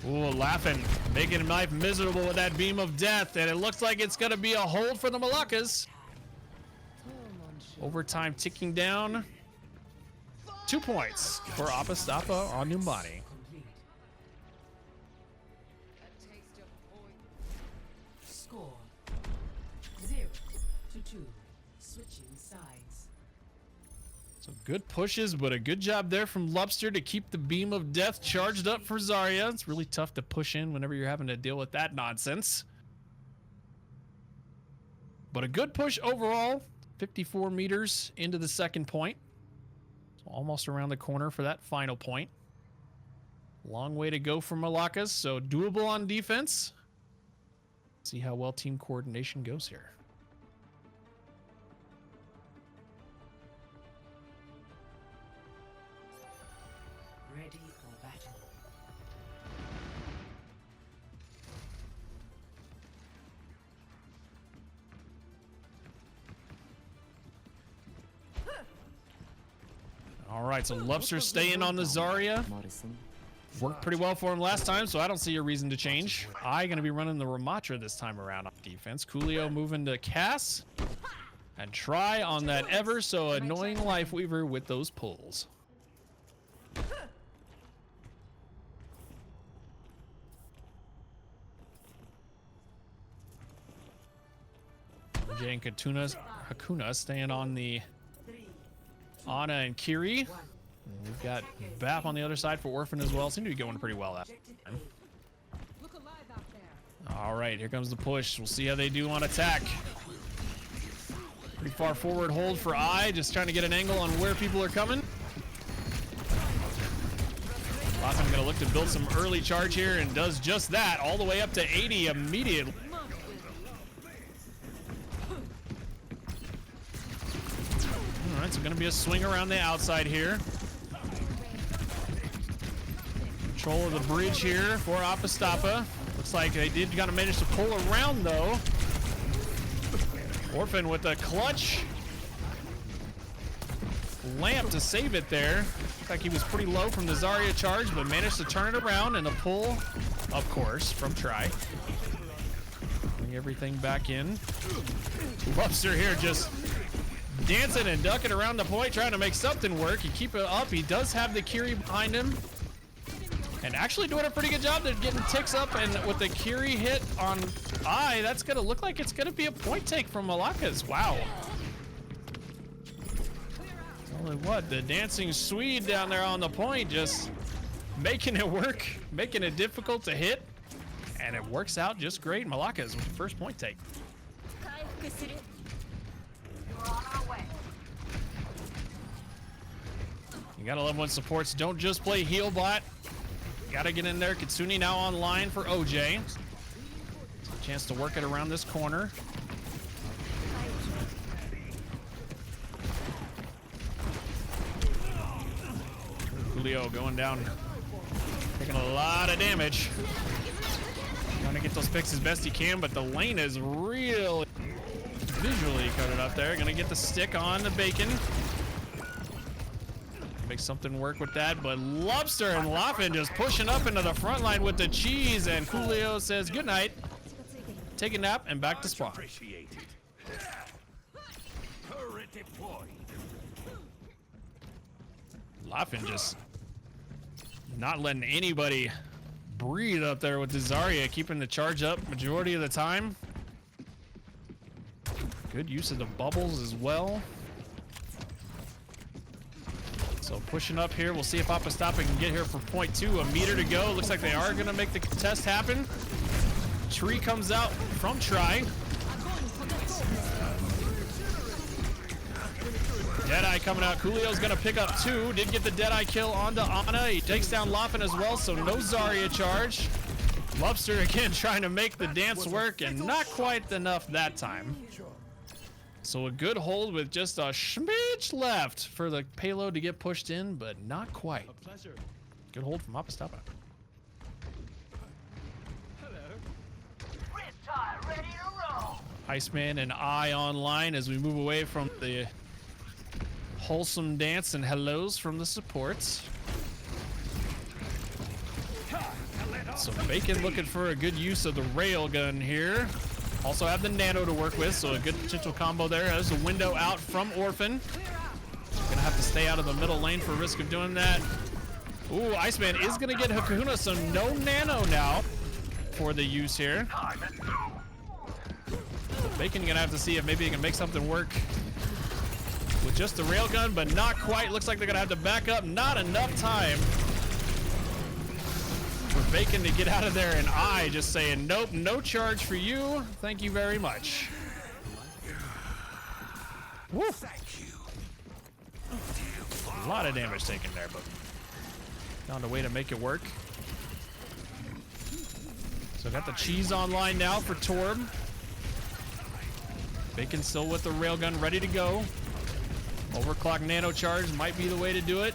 Ooh, laughing. Making life miserable with that Beam of Death, and it looks like it's gonna be a hold for the MALAKAS. Overtime ticking down. 2 points for Stoppa on Numbani. Score 0-2. Switching sides. So good pushes, but a good job there from Lobster to keep the Beam of Death charged up for Zarya. It's really tough to push in whenever you're having to deal with that nonsense. But a good push overall. 54 meters into the second point. So almost around the corner for that final point. Long way to go for MALAKAS, so doable on defense. See how well team coordination goes here. Ready for battle. All right, so Lobster staying on the Zarya. Worked pretty well for him last time, so I don't see a reason to change. Going to be running the Ramatra this time around on defense. Coolio moving to Cass. And Try on that ever so annoying Lifeweaver with those pulls. Jay and Hakuna staying on the Ana and Kiri. And we've got Bap on the other side for Orphan as well. Seem to be going pretty well that time. All right, here comes the push. We'll see how they do on attack. Pretty far forward hold for Eye, just trying to get an angle on where people are coming. look to build some early charge here and does just that, all the way up to 80 immediately. All right, so going to be a swing around the outside here. Control of the bridge here for APPA. Looks like they did kind of manage to pull around though. Orphan with a clutch lamp to save it there. Looks like he was pretty low from the Zarya charge, but managed to turn it around, and a pull, of course, from Try. Bring everything back in. Lobster here just dancing and ducking around the point, trying to make something work. He keep it up. He does have the Kiri behind him. And actually doing a pretty good job. They're getting ticks up, and with the Kiri hit on I, that's gonna look like it's gonna be a point take from MALAKAS. Wow. Only what? The dancing Swede down there on the point, just making it work, making it difficult to hit, and it works out just great. MALAKAS with the first point take. You gotta love when supports don't just play heal bot. Gotta get in there. Kitsune now online for OJ. Chance to work it around this corner. Julio going down, taking a lot of damage. Trying to get those picks as best he can, but the lane is really visually covered up there. Gonna get the stick on the Bacon. Make something work with that, but Lobster and Laffin just pushing up into the front line with the cheese, and Julio says good night, take a nap, and back to spawn. Laffin just not letting anybody breathe up there with the Zarya, keeping the charge up majority of the time. Good use of the bubbles as well. So pushing up here, we'll see if APPA can get here for point 2. A meter to go. Looks like they are going to make the contest happen. Tree comes out from Try. Deadeye coming out. Coolio's going to pick up 2. Did get the Deadeye kill onto Ana. He takes down Laffin as well, so no Zarya charge. Lobster again trying to make the dance work, and not quite enough that time. So a good hold with just a smidge left for the payload to get pushed in, but not quite. Good hold from APPA. Iceman and I online as we move away from the wholesome dance and hellos from the supports. So Bacon looking for a good use of the railgun here. Also have the nano to work with, so a good potential combo there. There's a window out from Orphan. Gonna have to stay out of the middle lane for risk of doing that. Ooh, Iceman is gonna get Hakuna, so no nano now for the use here. Bacon gonna have to see if maybe he can make something work with just the railgun, but not quite. Looks like they're gonna have to back up. Not enough time for Bacon to get out of there, and I just saying, nope, no charge for you. Thank you very much. Woo. A lot of damage taken there, but found a way to make it work. So got the cheese online now for Torb. Bacon still with the railgun ready to go. Overclock nano charge might be the way to do it.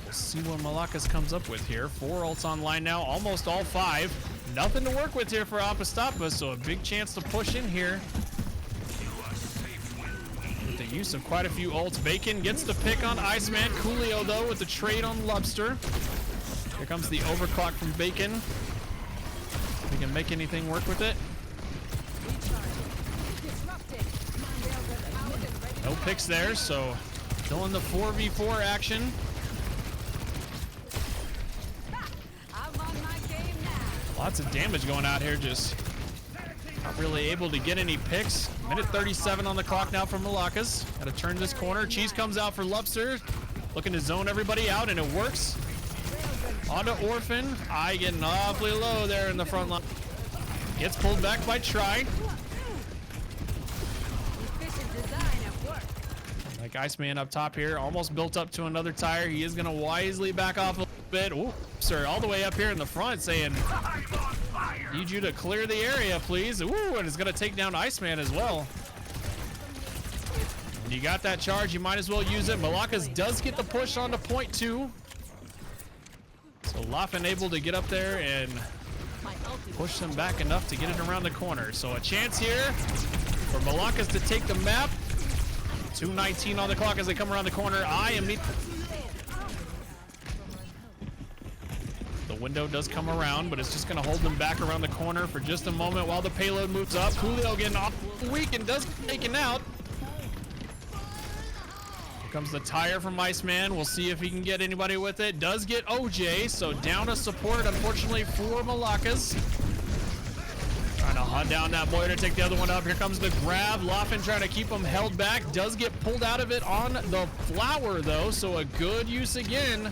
We'll see what MALAKAS comes up with here. 4 ults online now, almost all 5. Nothing to work with here for APPA, so a big chance to push in here. With the use of quite a few ults. Bacon gets the pick on Iceman. Coolio, though, with the trade on Lobster. Here comes the overclock from Bacon. We can make anything work with it. No picks there, so still in the 4v4 action. Lots of damage going out here, just not really able to get any picks. Minute 37 on the clock now from MALAKAS. Got to turn this corner. Cheese comes out for Lobster, looking to zone everybody out, and it works. Onto Orphan. I getting awfully low there in the front line. Gets pulled back by Try. Like Iceman up top here, almost built up to another tire. He is going to wisely back off. bit. Ooh, sir, all the way up here in the front saying, need you to clear the area, please. Ooh, and it's going to take down Iceman as well. When you got that charge, you might as well use it. MALAKAS does get the push onto point 2. So Laffin able to get up there and push them back enough to get it around the corner. So a chance here for MALAKAS to take the map. 2:19 on the clock as they come around the corner. The window does come around, but it's just going to hold them back around the corner for just a moment while the payload moves up. Julio getting off weak and does get taken out. Here comes the tire from Iceman. We'll see if he can get anybody with it. Does get OJ, so down a support, unfortunately, for MALAKAS. Trying to hunt down that boy to take the other one up. Here comes the grab. Laffin trying to keep him held back. Does get pulled out of it on the flower, though, so a good use again.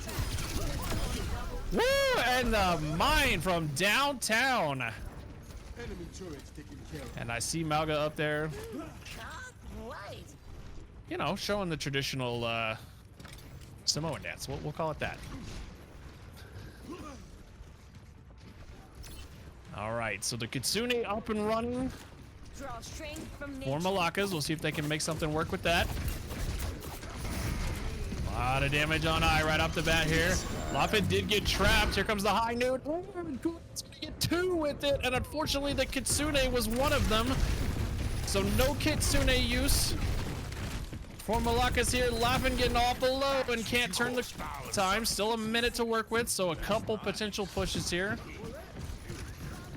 Woo! And the mine from downtown. And I see Malga up there. You know, showing the traditional Samoan dance. We'll call it that. All right, so the Kitsune up and running for MALAKAS. We'll see if they can make something work with that. A lot of damage on eye right off the bat here. Laffin did get trapped. Here comes the high noon. It's gonna get 2 with it, and unfortunately the Kitsune was one of them. So no Kitsune use for MALAKAS here. Laffin getting awful low and can't turn the time. Still a minute to work with, so a couple potential pushes here.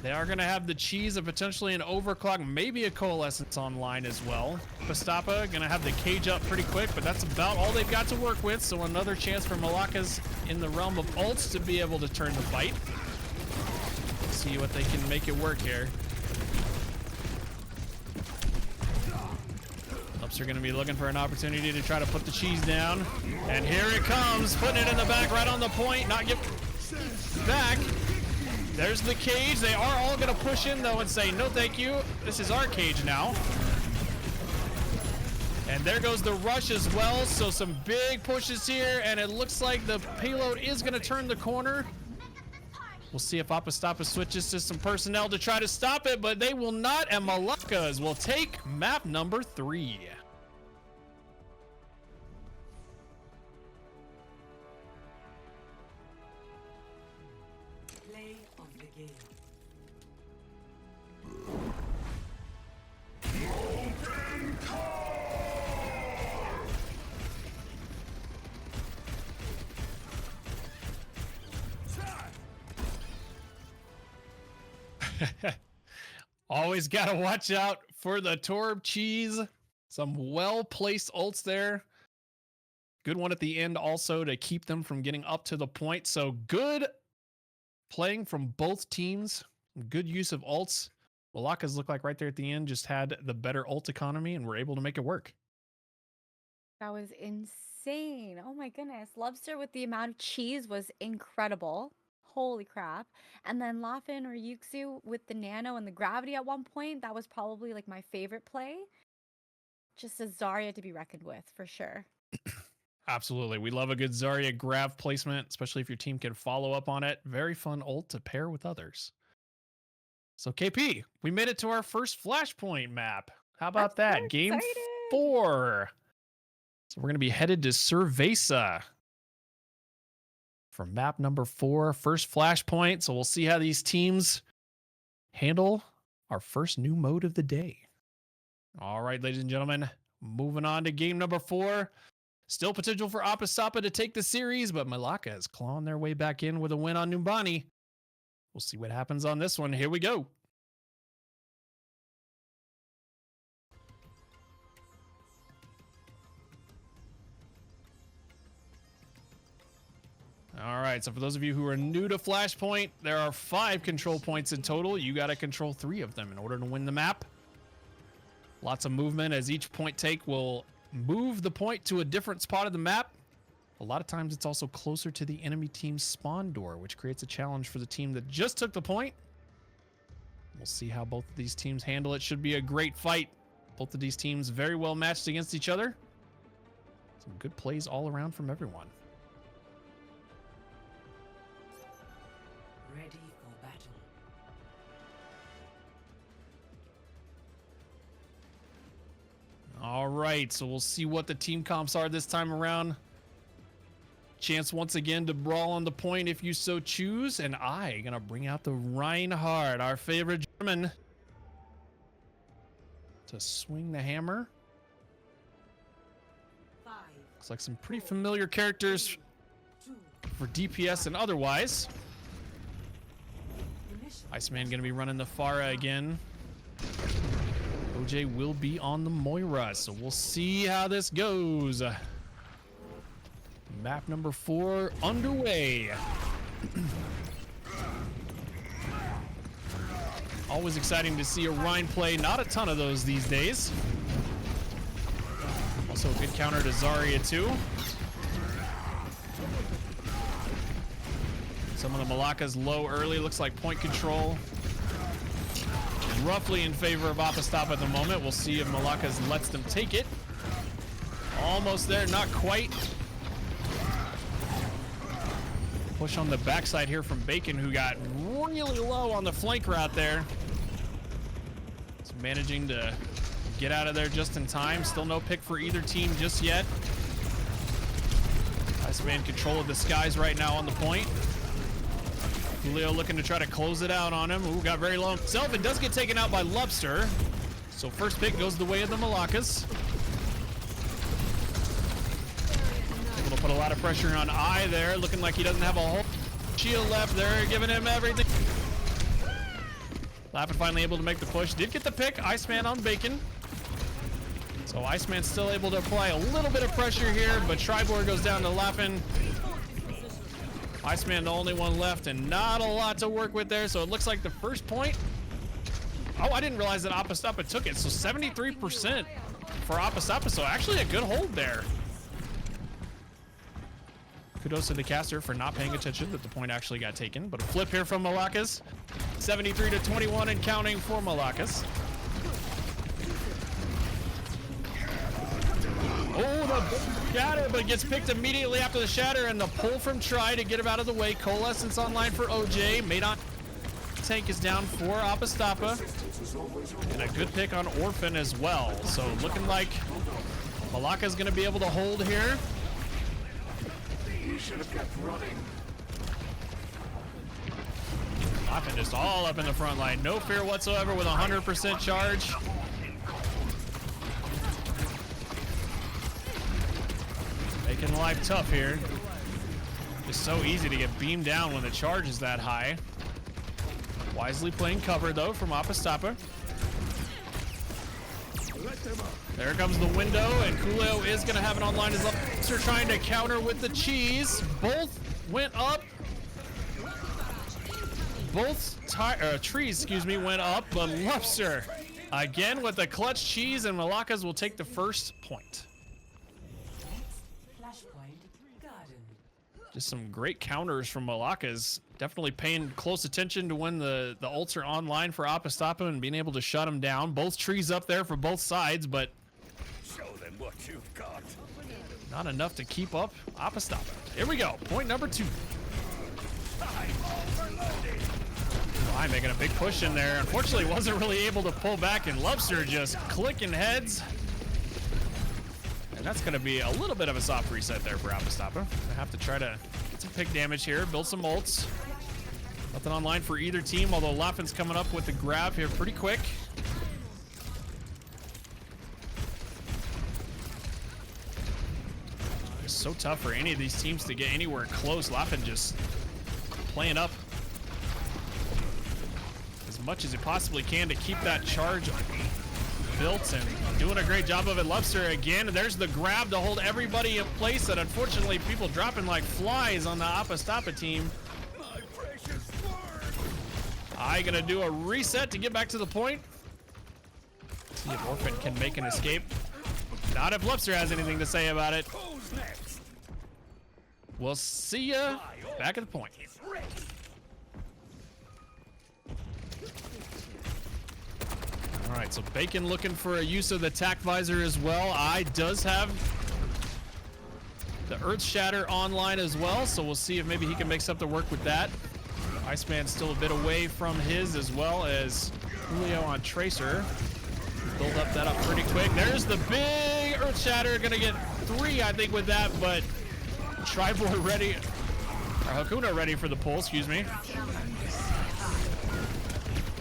They are going to have the cheese and potentially an overclock, maybe a coalescence online as well. STOPPA going to have the cage up pretty quick, but that's about all they've got to work with. So another chance for MALAKAS in the realm of ults to be able to turn the fight. See what they can make it work here. Ups are going to be looking for an opportunity to try to put the cheese down. And here it comes, putting it in the back right on the point, not give back. There's the cage. They are all going to push in, though, and say, no, thank you. This is our cage now. And there goes the rush as well. So some big pushes here, and it looks like the payload is going to turn the corner. We'll see if APPA switches to some personnel to try to stop it, but they will not, and MALAKAS will take map number 3. Always got to watch out for the Torb cheese. Some well-placed ults there. Good one at the end also to keep them from getting up to the point. So good playing from both teams. Good use of ults. MALAKAS looked like right there at the end just had the better ult economy and were able to make it work. That was insane. Oh my goodness. Lobster with the amount of cheese was incredible. Holy crap. And then Laffin or Yuxu with the nano and the gravity at one point, that was probably like my favorite play. Just a Zarya to be reckoned with for sure. Absolutely. We love a good Zarya grav placement, especially if your team can follow up on it. Very fun ult to pair with others. So KP, we made it to our first Flashpoint map. How about that? So Game excited. 4. So we're going to be headed to Cerveza for map number 4, first Flashpoint. So we'll see how these teams handle our first new mode of the day. All right, ladies and gentlemen, moving on to game number 4. Still potential for APPA to take the series, but MALAKAS is clawing their way back in with a win on Numbani. We'll see what happens on this one. Here we go. All right, so for those of you who are new to Flashpoint, there are 5 control points in total. You got to control 3 of them in order to win the map. Lots of movement as each point take will move the point to a different spot of the map. A lot of times it's also closer to the enemy team's spawn door, which creates a challenge for the team that just took the point. We'll see how both of these teams handle it. Should be a great fight. Both of these teams very well matched against each other. Some good plays all around from everyone. Ready for battle. All right, so we'll see what the team comps are this time around. Chance once again to brawl on the point if you so choose, and I gonna bring out the Reinhardt, our favorite German, to swing the hammer. 5, Looks like some pretty familiar characters 2, for DPS and otherwise. initial. Iceman gonna be running the Pharah again. OJ will be on the Moira, so we'll see how this goes. Map number 4 underway. Always exciting to see a Rhine play. Not a ton of those these days. Also a good counter to Zarya too. Some of the Malakas low early. Looks like point control is roughly in favor of APPA at the moment. We'll see if Malakas lets them take it. Almost there, not quite. Push on the backside here from Bacon, who got really low on the flank route there. He's managing to get out of there just in time. Still no pick for either team just yet. Iceman control of the skies right now on the point. Julio looking to try to close it out on him. Ooh, got very low himself and does get taken out by Lobster. So first pick goes the way of the Malakas. Able to put a lot of pressure on I there, looking like he doesn't have a whole shield left there, giving him everything. Lappin finally able to make the push. Did get the pick. Iceman on Bacon. So Iceman still able to apply a little bit of pressure here, but Tribor goes down to Lappin. Iceman the only one left, and not a lot to work with there. So it looks like the first point. Oh, I didn't realize that APPA took it. So 73% for APPA. So actually a good hold there. Kudos to the caster for not paying attention that the point actually got taken. But a flip here from Malakas. 73-21 and counting for Malakas. Oh, the shatter, but gets picked immediately after the shatter, and the pull from Tri to get him out of the way. Coalescence online for OJ. Maidon tank is down for APPA. And a good pick on Orphan as well. So looking like Malaka's going to be able to hold here. Should have kept running. Orphan just all up in the front line. No fear whatsoever with 100% charge. Making life tough here. It's so easy to get beamed down when the charge is that high. Wisely playing cover though from APPA. There comes the window, and Coolio is going to have it online as Lobster trying to counter with the cheese. Both went up. Both trees, went up, but Lobster again with the clutch cheese, and Malakas will take the first point. Flashpoint Garden. Just some great counters from Malakas. Definitely paying close attention to when the ults are online for APPA and being able to shut them down. Both trees up there for both sides, but Show them what you've got. not enough to keep up APPA. Here we go. Point number 2. Fine, making a big push in there. Unfortunately, wasn't really able to pull back, and Lobster just clicking heads. And that's going to be a little bit of a soft reset there for APPA. I have to try to get some pick damage here, build some ults. Nothing online for either team, although Lappin's coming up with the grab here pretty quick. It's so tough for any of these teams to get anywhere close. Lappin just playing up as much as he possibly can to keep that charge built and doing a great job of it. Lobster again. There's the grab to hold everybody in place, and unfortunately people dropping like flies on the APPA team. My precious word. I gonna do a reset to get back to the point. See if Orphan can make an escape. Not if Lobster has anything to say about it. Who's next? We'll see ya back at the point. It's ready. All right, so Bacon looking for a use of the tack visor as well. I does have the Earth Shatter online as well, so we'll see if maybe he can make something work with that. Iceman still a bit away from his, as well as Julio on Tracer. Build up that up pretty quick. There's the big Earth Shatter. Gonna get 3, I think, with that, but Tribor ready, or Hakuna ready for the pull, excuse me.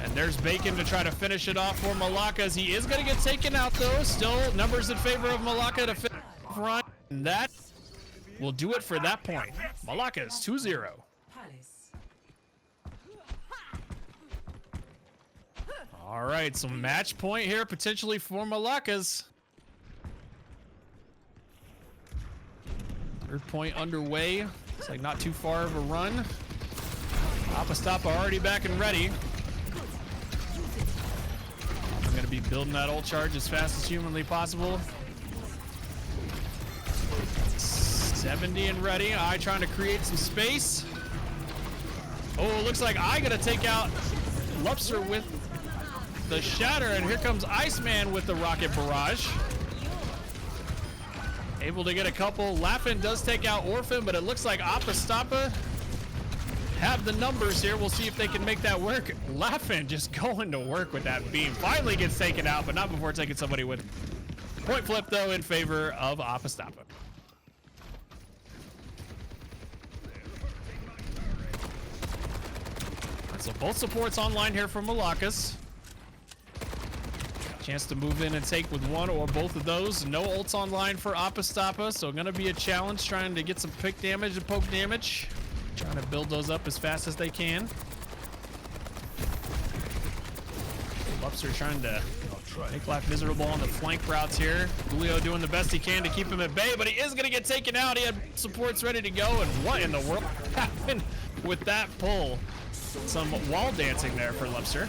And there's Bacon to try to finish it off for Malakas. He is gonna get taken out though. Still numbers in favor of Malaka to finish front. And that will do it for that point. Malakas 2-0. Palace. All right, so match point here potentially for Malakas. Third point underway. Looks like not too far of a run. APPA STOPPA already back and ready. I'm gonna be building that ult charge as fast as humanly possible. 70 and ready. I trying to create some space. Oh, it looks like I gotta take out Lupster with the Shatter, and here comes Iceman with the Rocket Barrage. Able to get a couple. Laughin does take out Orphan, but it looks like APPA STOPPA have the numbers here. We'll see if they can make that work. Laughin just going to work with that beam. Finally gets taken out, but not before taking somebody with it. Point flip, though, in favor of APPA STOPPA. So both supports online here from Malakas. Chance to move in and take with one or both of those. No ults online for APPA STOPPA, so gonna be a challenge trying to get some pick damage and poke damage. Trying to build those up as fast as they can. Lupster trying to make life miserable on the flank routes here. Julio doing the best he can to keep him at bay, but he is gonna get taken out. He had supports ready to go, and what in the world happened with that pull? Some wall dancing there for Lupster.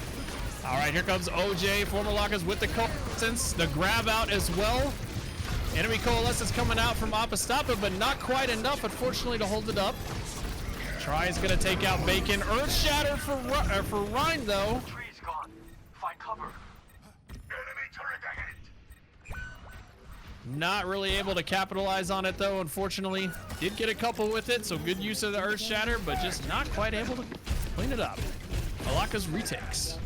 All right, here comes OJ, former Malakas with the coalescence, the grab out as well. Enemy coalescence coming out from APPA STOPPA, but not quite enough, unfortunately, to hold it up. Try is gonna take out Bacon. Earth Shatter for Rhine, though. Tree's gone. Find cover. Enemy turret ahead. Not really able to capitalize on it, though, unfortunately. Did get a couple with it, so good use of the Earth Shatter, but just not quite able to clean it up. Malakas retakes.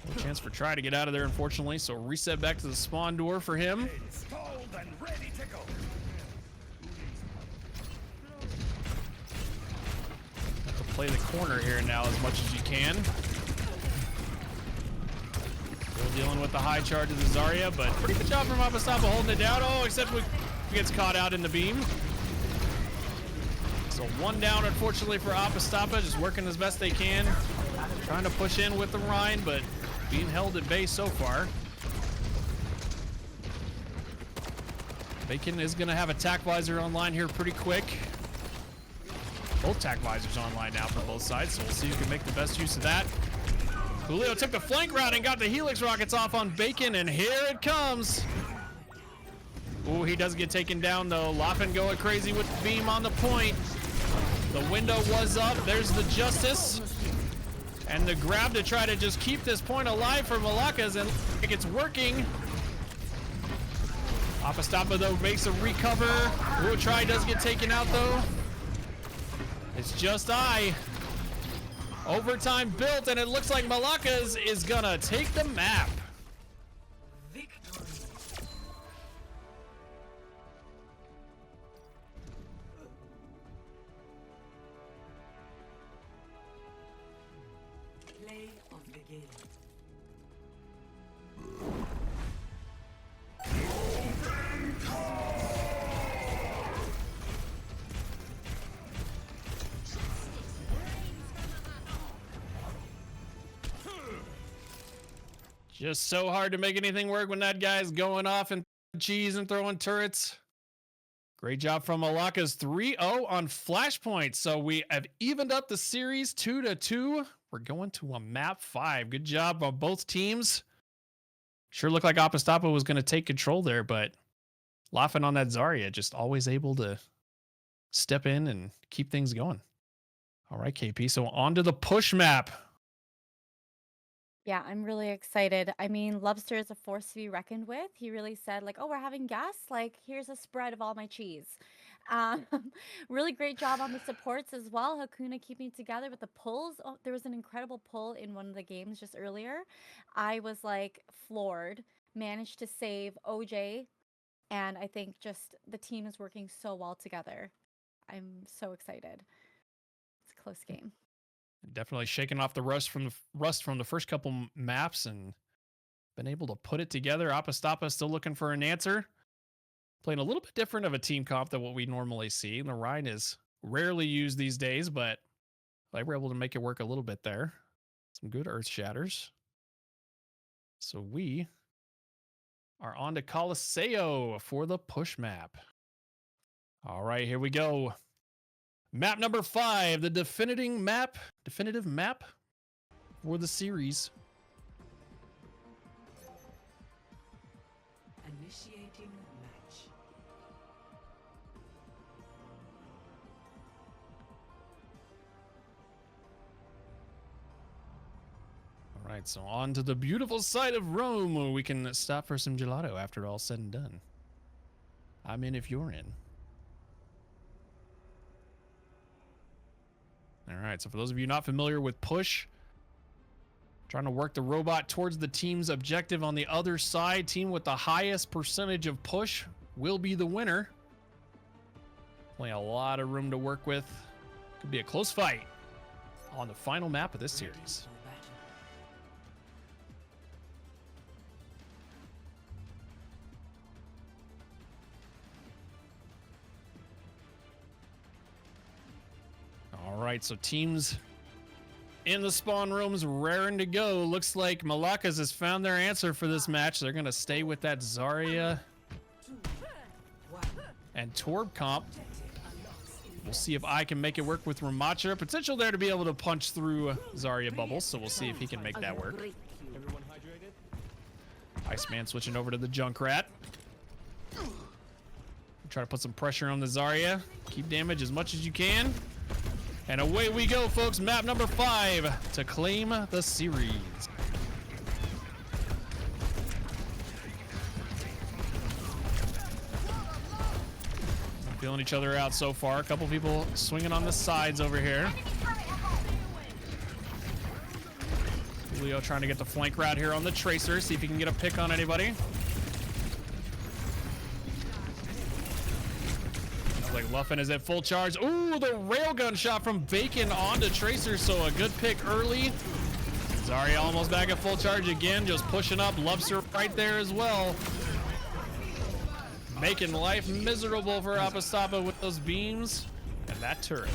No chance for Try to get out of there, unfortunately, so reset back to the spawn door for him. Installed and ready to go. Have to play the corner here now as much as you can. Still dealing with the high charge of the Zarya, but pretty good job from APPA STOPPA holding it down. Oh, except we gets caught out in the beam. So one down, unfortunately, for APPA STOPPA, just working as best they can. Trying to push in with the Rhine, but being held at bay so far. Bacon is going to have attack visor online here pretty quick. Both attack visors online now for both sides, so we'll see who can make the best use of that. Julio took the flank route and got the Helix rockets off on Bacon, and here it comes. Ooh, he does get taken down, though. Laughin going crazy with the beam on the point. The window was up. There's the Justice. And the grab to try to just keep this point alive for Malakas, and it's working. APPA STOPPA, though, makes a recover. Ooh, Try does get taken out, though. It's just overtime built, and it looks like Malakas is gonna take the map. Victory. Play of the game. Just so hard to make anything work when that guy's going off and cheese and throwing turrets. Great job from Malakas. 3-0 on Flashpoint. So we have evened up the series 2-2. We're going to a map 5. Good job on both teams. Sure looked like APPA STOPPA was going to take control there, but Laughin on that Zarya, just always able to step in and keep things going. All right, KP. So on to the push map. Yeah, I'm really excited. I mean, Lobster is a force to be reckoned with. He really said, like, oh, we're having gas. Like, here's a spread of all my cheese. Um, really great job on the supports as well. Hakuna keeping together with the pulls. Oh, there was an incredible pull in one of the games just earlier. I was like floored. Managed to save OJ, and I think just the team is working so well together. I'm so excited. It's a close game. Definitely shaking off the rust from the first couple maps and been able to put it together. APPA still looking for an answer. Playing a little bit different of a team comp than what we normally see. The Rhine is rarely used these days, but they were able to make it work a little bit there. Some good Earth Shatters. So we are on to Colosseo for the push map. All right, here we go. Map number 5, the definitive map for the series. Initiating match. All right, so on to the beautiful side of Rome where we can stop for some gelato after all said and done. I'm in if you're in. All right, so for those of you not familiar with push, trying to work the robot towards the team's objective on the other side. Team with the highest percentage of push will be the winner. Only a lot of room to work with. Could be a close fight on the final map of this series. All right, so teams in the spawn rooms raring to go. Looks like MALAKAS has found their answer for this match. They're going to stay with that Zarya and Torb comp. We'll see if I can make it work with Ramacha. Potential there to be able to punch through Zarya bubbles, so we'll see if he can make that work. Iceman switching over to the Junkrat. Try to put some pressure on the Zarya. Keep damage as much as you can. And away we go, folks. Map number 5 to claim the series. Feeling each other out so far. A couple people swinging on the sides over here. Leo trying to get the flank route here on the Tracer. See if he can get a pick on anybody. Like Luffin is at full charge. Ooh, the railgun shot from Bacon onto Tracer, so a good pick early. Zarya almost back at full charge again, just pushing up. Lobster right there as well. Making life miserable for APPA with those beams and that turret.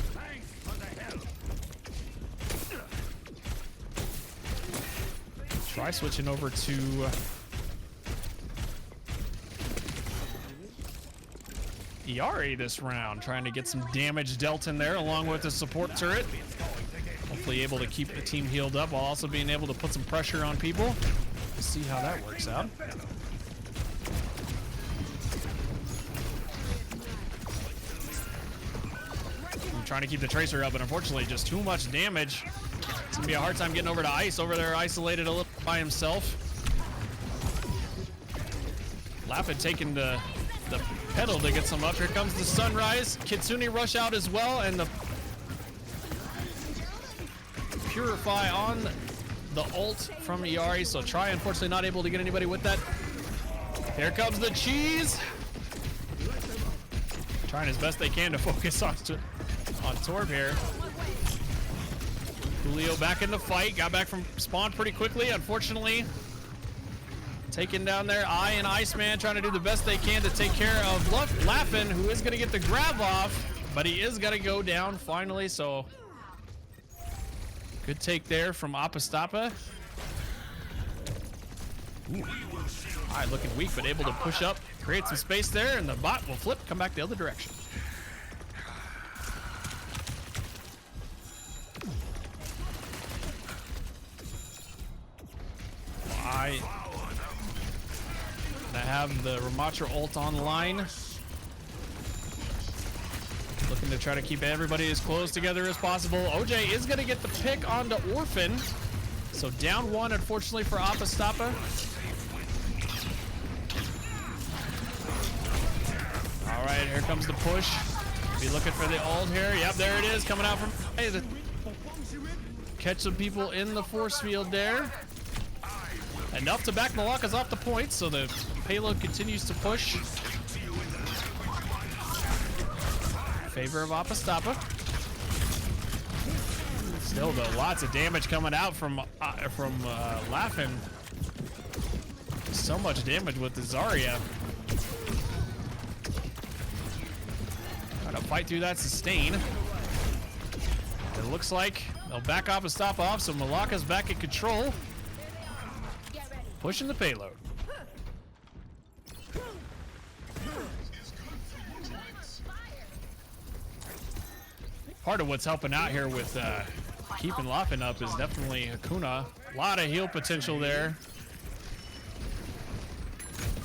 Try switching over to Iari this round, trying to get some damage dealt in there along with the support turret. Hopefully able to keep the team healed up while also being able to put some pressure on people. We'll see how that works out. I'm trying to keep the Tracer up, but unfortunately just too much damage. It's gonna be a hard time getting over to Ice over there, isolated a little by himself. Lapid taking the pedal to get some up. Here comes the Sunrise. Kitsune rush out as well, and the Purify on the ult from Iari. So Try, unfortunately, not able to get anybody with that. Here comes the Cheese. Trying his best they can to focus on Torb here. Julio back in the fight. Got back from spawn pretty quickly. Unfortunately, taking down there, and Iceman trying to do the best they can to take care of Laughin, who is going to get the grab off, but he is going to go down finally, so good take there from APPA. Alright, looking weak, but able to push up, create some space there, and the bot will flip, come back the other direction. I have the Ramatra ult online. Looking to try to keep everybody as close together as possible. OJ is going to get the pick onto Orphan. So down one, unfortunately, for APPA. All right, here comes the push. Be looking for the ult here. Yep, there it is, coming out from catch some people in the force field there. Enough to back Malakas off the point, so the payload continues to push. Favor of APPA STOPPA. Still though, lots of damage coming out from Laughing. So much damage with the Zarya. Trying to fight through that sustain. It looks like they'll back APPA STOPPA off, so Malaka's back in control. Pushing the payload. Part of what's helping out here with keeping Laughing up is definitely Hakuna. A lot of heal potential there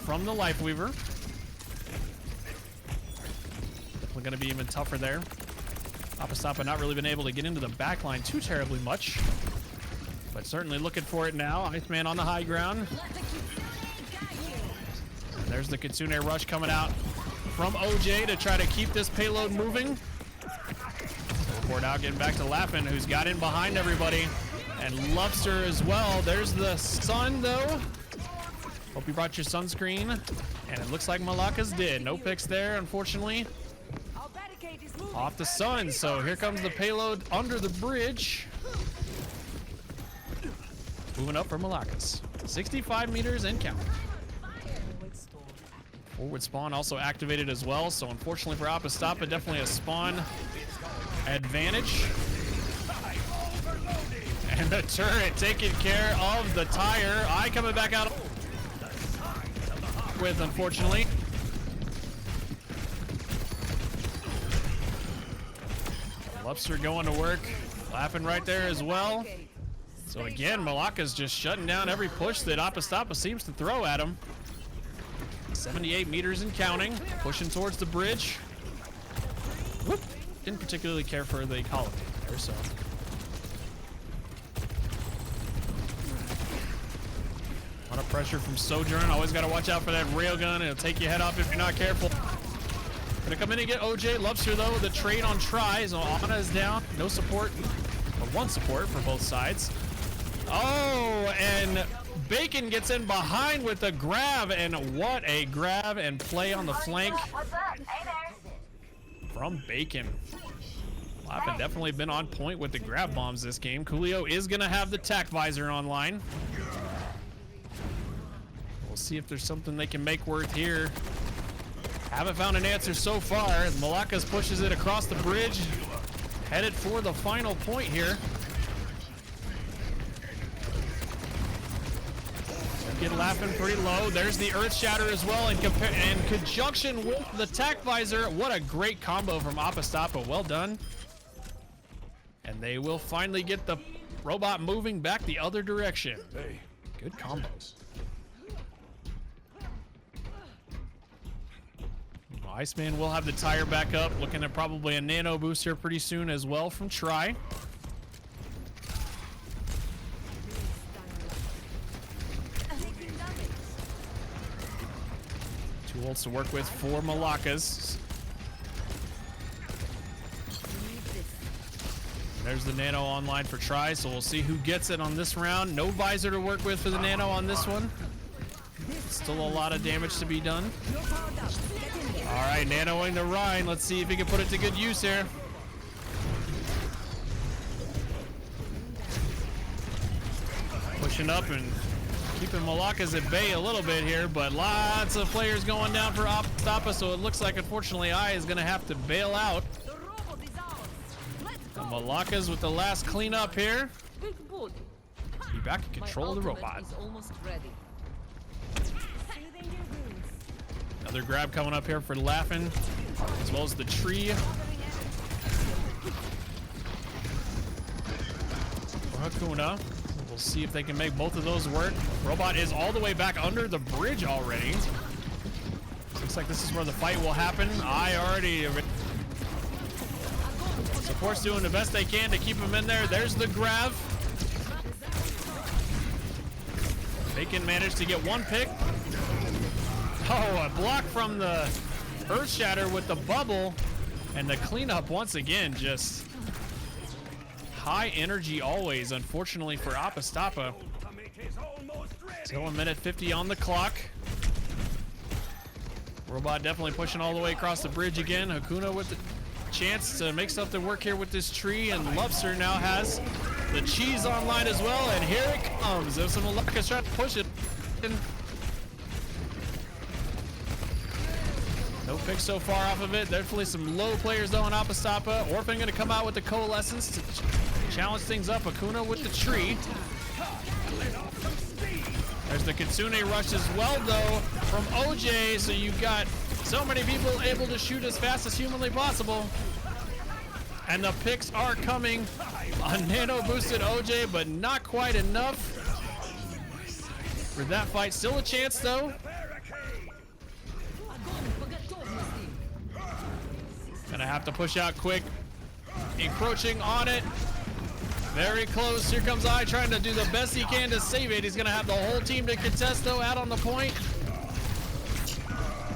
from the Lifeweaver. Definitely going to be even tougher there. APPA STOPPA not really been able to get into the backline too terribly much, but certainly looking for it now. Iceman on the high ground. And there's the Kitsune rush coming out from OJ to try to keep this payload moving. Report out, getting back to Laughing, who's got in behind everybody, and Lobster as well. There's the sun though. Hope you brought your sunscreen, and it looks like Malakas did. No picks there, unfortunately. Off the sun, so here comes the payload under the bridge. Moving up for Malakas. 65 meters and counting. Forward spawn also activated as well, so unfortunately for APPA STOPPA, definitely a spawn advantage. And the turret taking care of the tire. Eye coming back out with, unfortunately. Lobster going to work. Laughing right there as well. So again, Malaka's just shutting down every push that APPA STOPPA seems to throw at him. 78 meters and counting. Pushing towards the bridge. Whoop. Didn't particularly care for the colony there, so. A lot of pressure from Sojourn. Always got to watch out for that railgun. It'll take your head off if you're not careful. Gonna come in and get OJ. Lobster though, the trade on try. So Ana is down. No support, or one support for both sides. Oh, and Bacon gets in behind with the grab, and what a grab and play on the flank from Bacon. Laughing definitely been on point with the grab bombs this game. Coolio is gonna have the tac visor online. We'll see if there's something they can make worth here. Haven't found an answer so far. Malakas pushes it across the bridge, headed for the final point here. Get Laughing pretty low. There's the Earth Shatter as well in conjunction with the tac visor. What a great combo from APPA STOPPA. Well done. And they will finally get the robot moving back the other direction. Hey, good combos. Iceman will have the tire back up. Looking at probably a nano boost here pretty soon as well from Try. Two ults to work with for Malakas. There's the nano online for Try, so we'll see who gets it on this round. No visor to work with for the nano on this one. Still a lot of damage to be done. All right, nanoing the Rhine. Let's see if he can put it to good use here. Pushing up and keeping Malakas at bay a little bit here, but lots of players going down for APPA STOPPA, so it looks like, unfortunately, I is going to have to bail out. And Malakas with the last cleanup here. Be back in control of the robot. Another grab coming up here for Laughing, as well as the tree. For Hakuna. We'll see if they can make both of those work. Robot is all the way back under the bridge already. Looks like this is where the fight will happen. Support's doing the best they can to keep him in there. There's the grab. Bacon managed to get one pick. Oh, a block from the Earth Shatter with the bubble. And the cleanup, once again, just high energy always, unfortunately for APPA STOPPA. Still 1:50 on the clock. Robot definitely pushing all the way across the bridge again. Hakuna with the chance to make something work here with this tree, and Lubster now has the cheese online as well, and here it comes. There's some MALAKAS trying to push it. No pick so far off of it. Definitely some low players though on APPA STOPPA. Orphan gonna come out with the coalescence to challenge things up. Hakuna with the tree. There's the Kitsune rush as well though from OJ, so you got so many people able to shoot as fast as humanly possible. And the picks are coming on nano boosted OJ, but not quite enough for that fight. Still a chance though. Gonna have to push out quick. Encroaching on it. Very close. Here comes I trying to do the best he can to save it. He's gonna have the whole team to contest though, out on the point.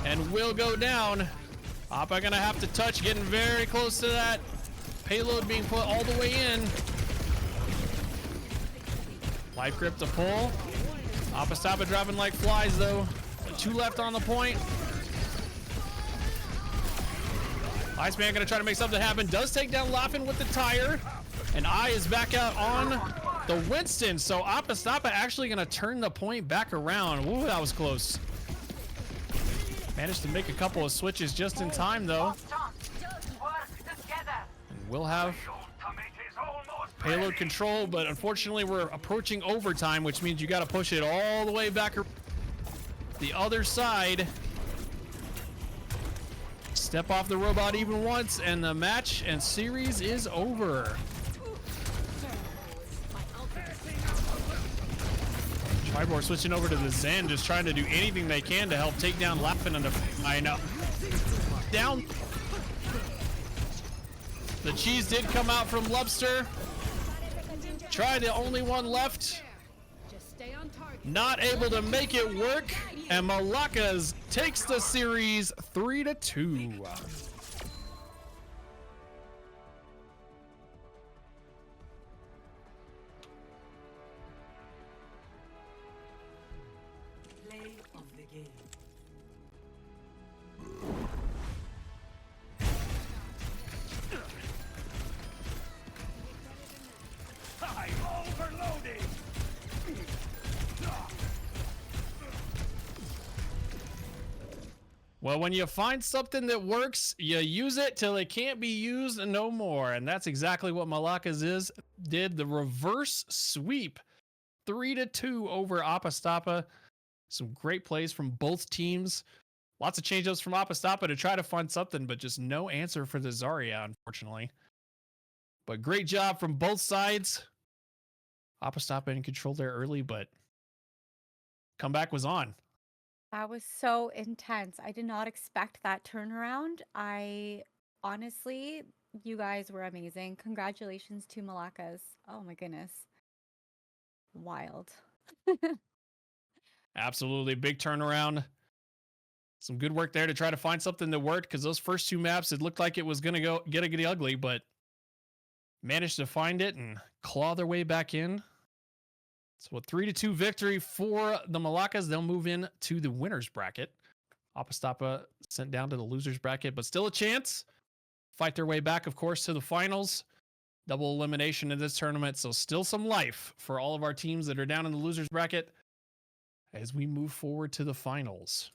And will go down. APPA gonna have to touch, getting very close to that. Payload being put all the way in. Life grip to pull. APPA STOPPA dropping like flies though. 2 left on the point. Iceman gonna try to make something happen. Does take down Laughin with the tire. And I is back out on the Winston. So APPA STOPPA actually gonna turn the point back around. Ooh, that was close. Managed to make a couple of switches just in time though. And we'll have payload control, but unfortunately we're approaching overtime, which means you gotta push it all the way back the other side. Step off the robot even once, and the match and series is over. Tribor switching over to the Zen, just trying to do anything they can to help take down Laughin under. I know. Down. The cheese did come out from Lubster. Try the only one left. Not able to make it work, and MALAKAS takes the series 3-2. Play of the game. I'm overloading. Well, when you find something that works, you use it till it can't be used no more. And that's exactly what MALAKAS did. The reverse sweep. 3-2 over APPA STOPPA. Some great plays from both teams. Lots of change-ups from APPA STOPPA to try to find something, but just no answer for the Zarya, unfortunately. But great job from both sides. APPA STOPPA in control there early, but comeback was on. That was so intense. I did not expect that turnaround. I honestly, you guys were amazing. Congratulations to MALAKAS. Oh my goodness. Wild. Absolutely. Big turnaround. Some good work there to try to find something that worked, because those first 2 maps, it looked like it was going to get ugly, but managed to find it and claw their way back in. So a 3-2 victory for the MALAKAS. They'll move in to the winner's bracket. APPA STOPPA sent down to the loser's bracket, but still a chance. Fight their way back, of course, to the finals. Double elimination in this tournament, so still some life for all of our teams that are down in the loser's bracket as we move forward to the finals.